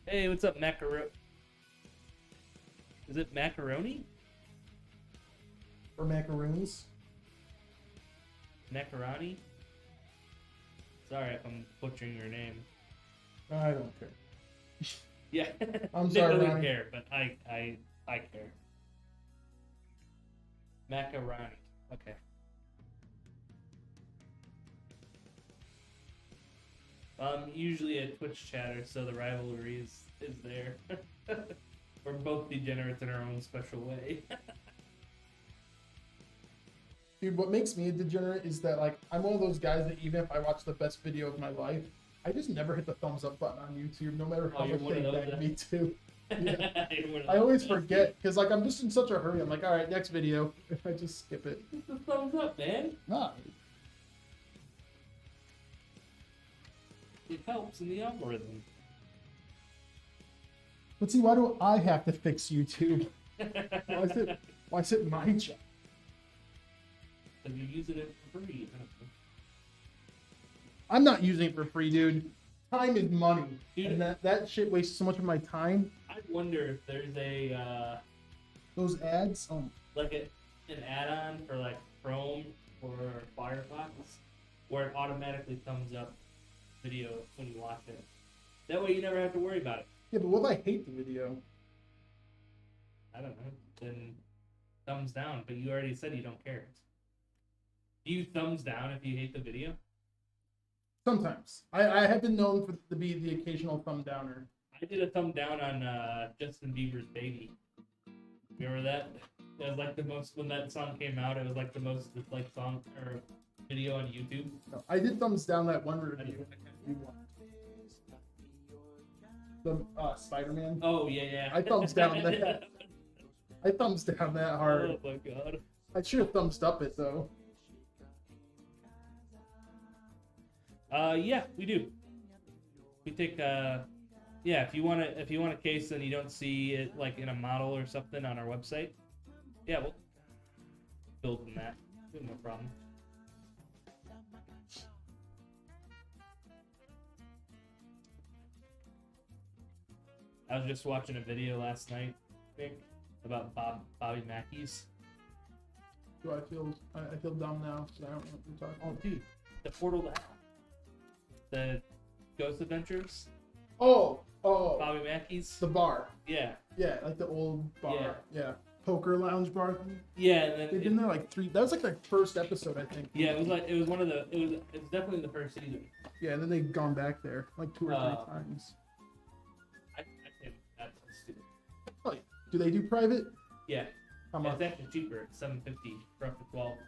Hey, what's up, Macaroni? Is it macaroni? Or macaroons. Macaroni? Sorry if I'm butchering your name. I don't care. Yeah. I'm Nick sorry, doesn't Ronnie. care, but I care. Macaroni. Okay. Usually a Twitch chatter, so the rivalry is there. We're both degenerates in our own special way. Dude, what makes me a degenerate is that like I'm one of those guys that even if I watch the best video of my life, I just never hit the thumbs up button on YouTube, no matter how Oh, you're much one they of those beg me to. Yeah. You're one of I always those. forget because like I'm just in such a hurry. I'm like, all right, next video. If I just skip it. Hit the thumbs up, man. Nah. It helps in the algorithm. But see, why do I have to fix YouTube? Why is it my job? Because you're using it for free. I'm not using it for free, dude. Time is money. Dude. And that shit wastes so much of my time. I wonder if there's a Those ads. Oh, like an add-on for like Chrome or Firefox where it automatically thumbs up videos when you watch it. That way you never have to worry about it. yeah, but what if I hate the video? I don't know. Then thumbs down, but you already said you don't care. Do you thumbs down if you hate the video? Sometimes. I have been known to be the occasional thumb downer. I did a thumb down on Justin Bieber's Baby. Remember that? It was like the most, when that song came out, it was like the most disliked song or video on YouTube. No, I did thumbs down that one review. The Spider-Man. Oh, yeah. I thumbs down that. I thumbs down that hard. Oh my god. I should have thumbs up it though. Yeah, we do. We take yeah, if you want a case and you don't see it like in a model or something on our website, yeah, we'll build in that. No problem. I was just watching a video last night, I think, about Bobby Mackey's. Do I feel dumb now? 'Cause I don't know what you're talking. Oh, dude, the Portal to Hell, the Ghost Adventures, Oh, Bobby Mackey's. the bar. Yeah, Yeah, like the old bar. Yeah. Poker lounge bar thing. yeah, and then They've been there like 3. That was like their first episode, I think. yeah, it was one of the it was definitely the first season. Yeah, and then they've gone back there like 2 or 3 times. I think that's stupid. Oh, yeah. Do they do private? Yeah, How it's much? actually cheaper. It's $7.50 for up to 12.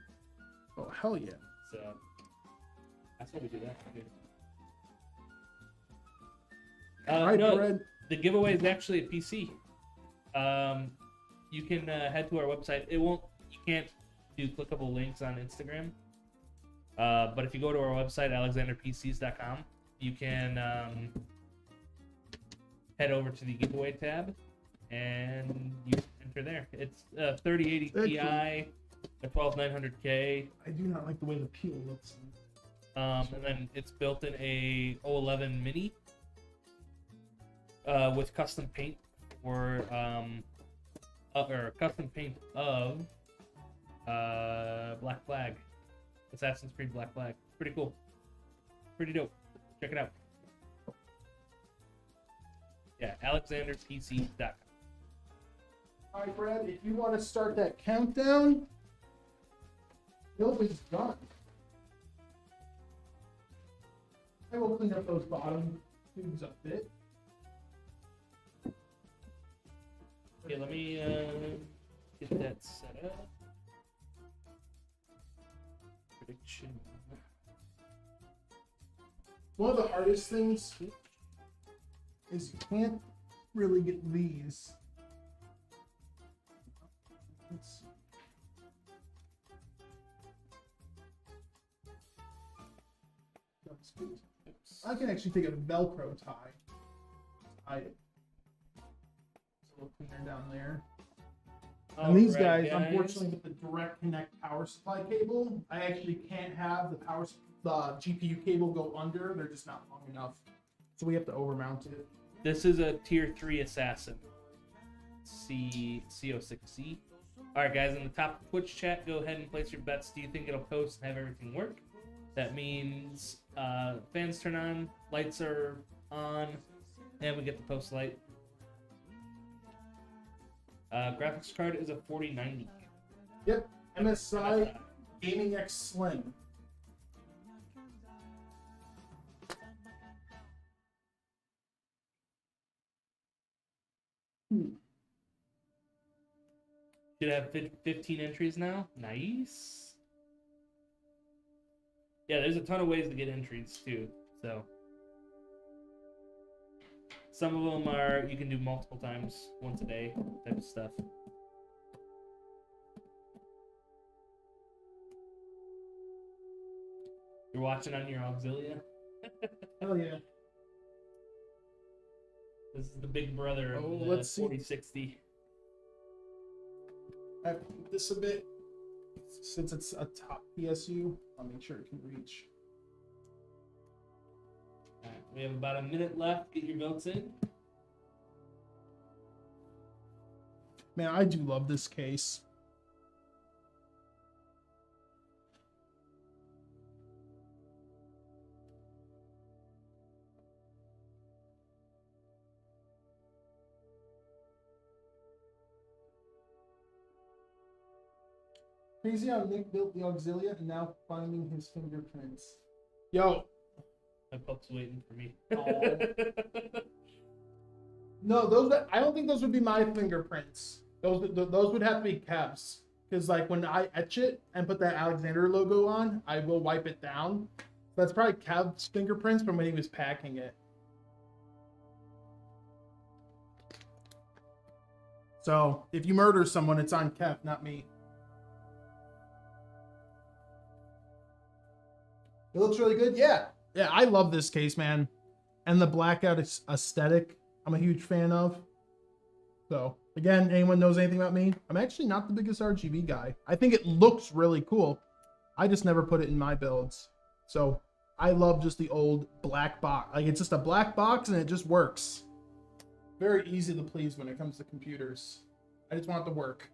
Oh, hell yeah. So that's what we do that. All right, No, Brad. the giveaway is actually a PC. You can head to our website. You can't do clickable links on Instagram. But if you go to our website, alexanderpcs.com, you can head over to the giveaway tab and you can enter there. It's 3080 Ti, a 12900K, I do not like the way the peel looks. and then it's built in a 011 Mini with custom paint for or custom paint of Black Flag, Assassin's Creed Black Flag. Pretty cool, pretty dope. Check it out. Yeah, alexanderpc.com. All right, Brad, if you want to start that countdown, building's done. I will clean up those bottom tubes a bit. Okay, let me get that set up. Prediction. One of the hardest things is you can't really get these. Let's see. That's good. I can actually take a Velcro tie. So we'll clean her down there. And these Alright, guys, unfortunately, with the direct connect power supply cable, I actually can't have the GPU cable go under. They're just not long enough. So we have to overmount it. This is a tier 3 assassin. CO6C. Alright guys, in the top of Twitch chat, go ahead and place your bets. Do you think it'll post and have everything work? That means fans turn on, lights are on, and we get the post light. Graphics card is a 4090. Yep, MSI Gaming X Slim. Should have 15 entries now. Nice. Yeah, there's a ton of ways to get entries too. So some of them are you can do multiple times, once a day type of stuff. You're watching on your Auxilia. Hell yeah. This is the big brother of Oh, the let's see. 4060. I have to move this a bit. Since it's a top PSU, I'll make sure it can reach. Alright, we have about a minute left. Get your votes in. Man, I do love this case. Crazy how Nick built the Auxilia and now finding his fingerprints. Yo, My pup's waiting for me. Aw. No, I don't think those would be my fingerprints. Those would have to be Kev's. Because like when I etch it and put that Alexander logo on, I will wipe it down. That's probably Kev's fingerprints from when he was packing it. So if you murder someone, it's on Kev, not me. It looks really good. Yeah. Yeah, I love this case, man. And the blackout aesthetic, I'm a huge fan of. So, again, anyone knows anything about me? I'm actually not the biggest RGB guy. I think it looks really cool. I just never put it in my builds. So, I love just the old black box. Like, it's just a black box and it just works. Very easy to please when it comes to computers. I just want it to work.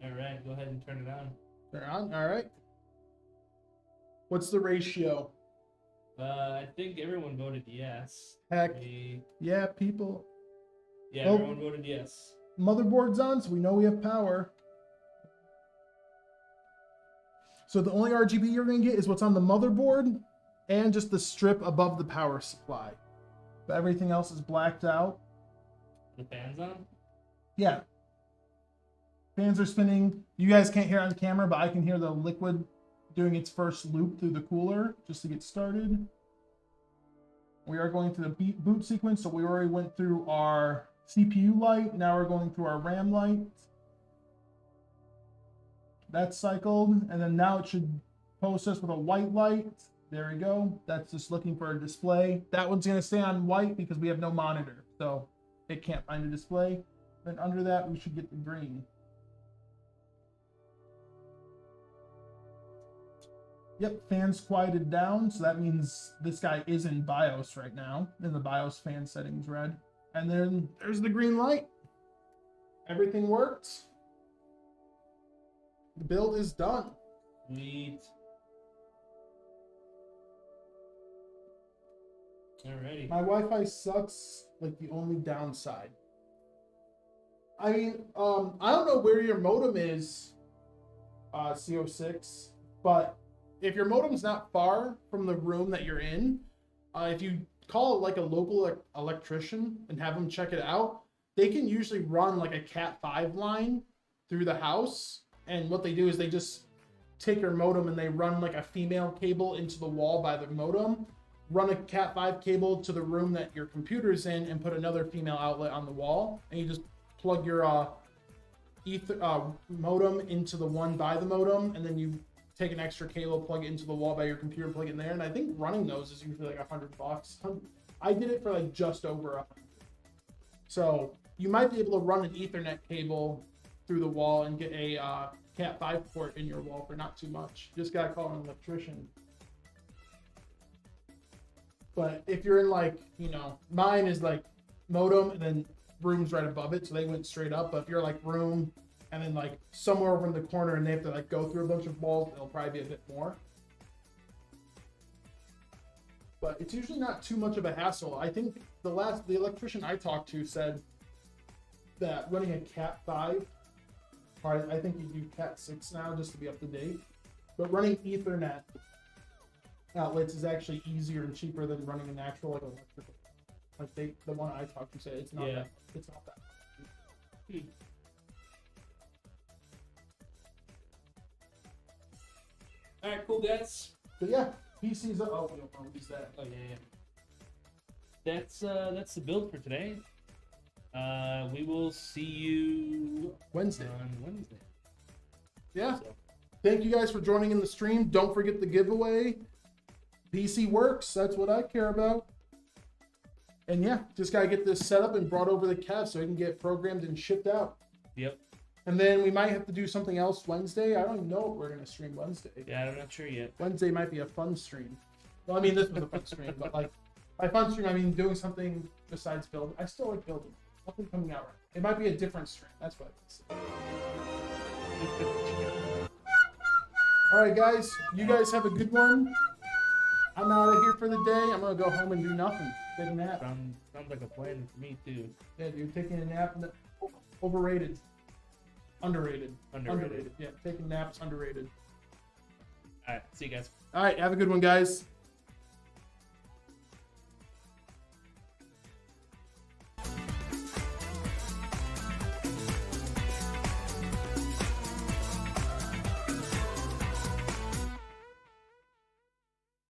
All right, go ahead and turn it on. They're on. All right. What's the ratio? I think everyone voted yes. Heck, yeah, people. Yeah, Oh. everyone voted yes. Motherboard's on, so we know we have power. So the only RGB you're going to get is what's on the motherboard and just the strip above the power supply. But everything else is blacked out. The fan's on? Yeah. Fans are spinning. You guys can't hear it on camera, but I can hear the liquid doing its first loop through the cooler just to get started. We are going through the boot sequence, so we already went through our CPU light. Now we're going through our RAM light. That's cycled, and then now it should post us with a white light. There we go. That's just looking for a display. That one's going to stay on white because we have no monitor, so it can't find a display. Then under that, we should get the green. Yep, fans quieted down, so that means this guy is in BIOS right now, and the BIOS fan settings red. And then there's the green light. Everything worked. The build is done. Sweet. Alrighty. My Wi-Fi sucks, like the only downside. I mean, I don't know where your modem is, CO6, but if your modem's not far from the room that you're in, if you call like a local electrician and have them check it out, they can usually run like a Cat5 line through the house. And what they do is they just take your modem and they run like a female cable into the wall by the modem, run a Cat5 cable to the room that your computer's in, and put another female outlet on the wall. And you just plug your modem into the one by the modem, and then you take an extra cable, plug it into the wall by your computer, plug it in there. And I think running those is usually like $100. I did it for like just over $100. So you might be able to run an Ethernet cable through the wall and get a Cat5 port in your wall for not too much. You just gotta call an electrician. But if you're in like, you know, mine is like modem and then rooms right above it, so they went straight up. But if you're like room and then like somewhere over in the corner and they have to like go through a bunch of walls, it'll probably be a bit more. But it's usually not too much of a hassle. I think the electrician I talked to said that running a Cat5, I think you do Cat6 now just to be up to date. But running Ethernet outlets is actually easier and cheaper than running an actual like electrical. Like the one I talked to said it's not that. It's not that. All right, cool guys. But yeah, PC's up. Oh, we don't know who's that. Oh yeah. That's the build for today. We will see you Wednesday. on Wednesday. Yeah. So, Thank you guys for joining in the stream. Don't forget the giveaway. PC works. That's what I care about. And yeah, just gotta get this set up and brought over the Kev so it can get programmed and shipped out. yep. And then we might have to do something else Wednesday. I don't even know what we're gonna stream Wednesday. Yeah, I'm not sure yet. Wednesday might be a fun stream. Well, I mean, this was a fun stream, but like by fun stream, I mean doing something besides building. I still like building. Nothing coming out right. It might be a different stream. That's what I can say. All right, guys. You guys have a good one. I'm out of here for the day. I'm gonna go home and do nothing. Take a nap. Sounds like a plan for me too. Yeah, dude, taking a nap. Overrated. Underrated. Underrated. Yeah, taking naps underrated. All right, see you guys. All right, have a good one, guys.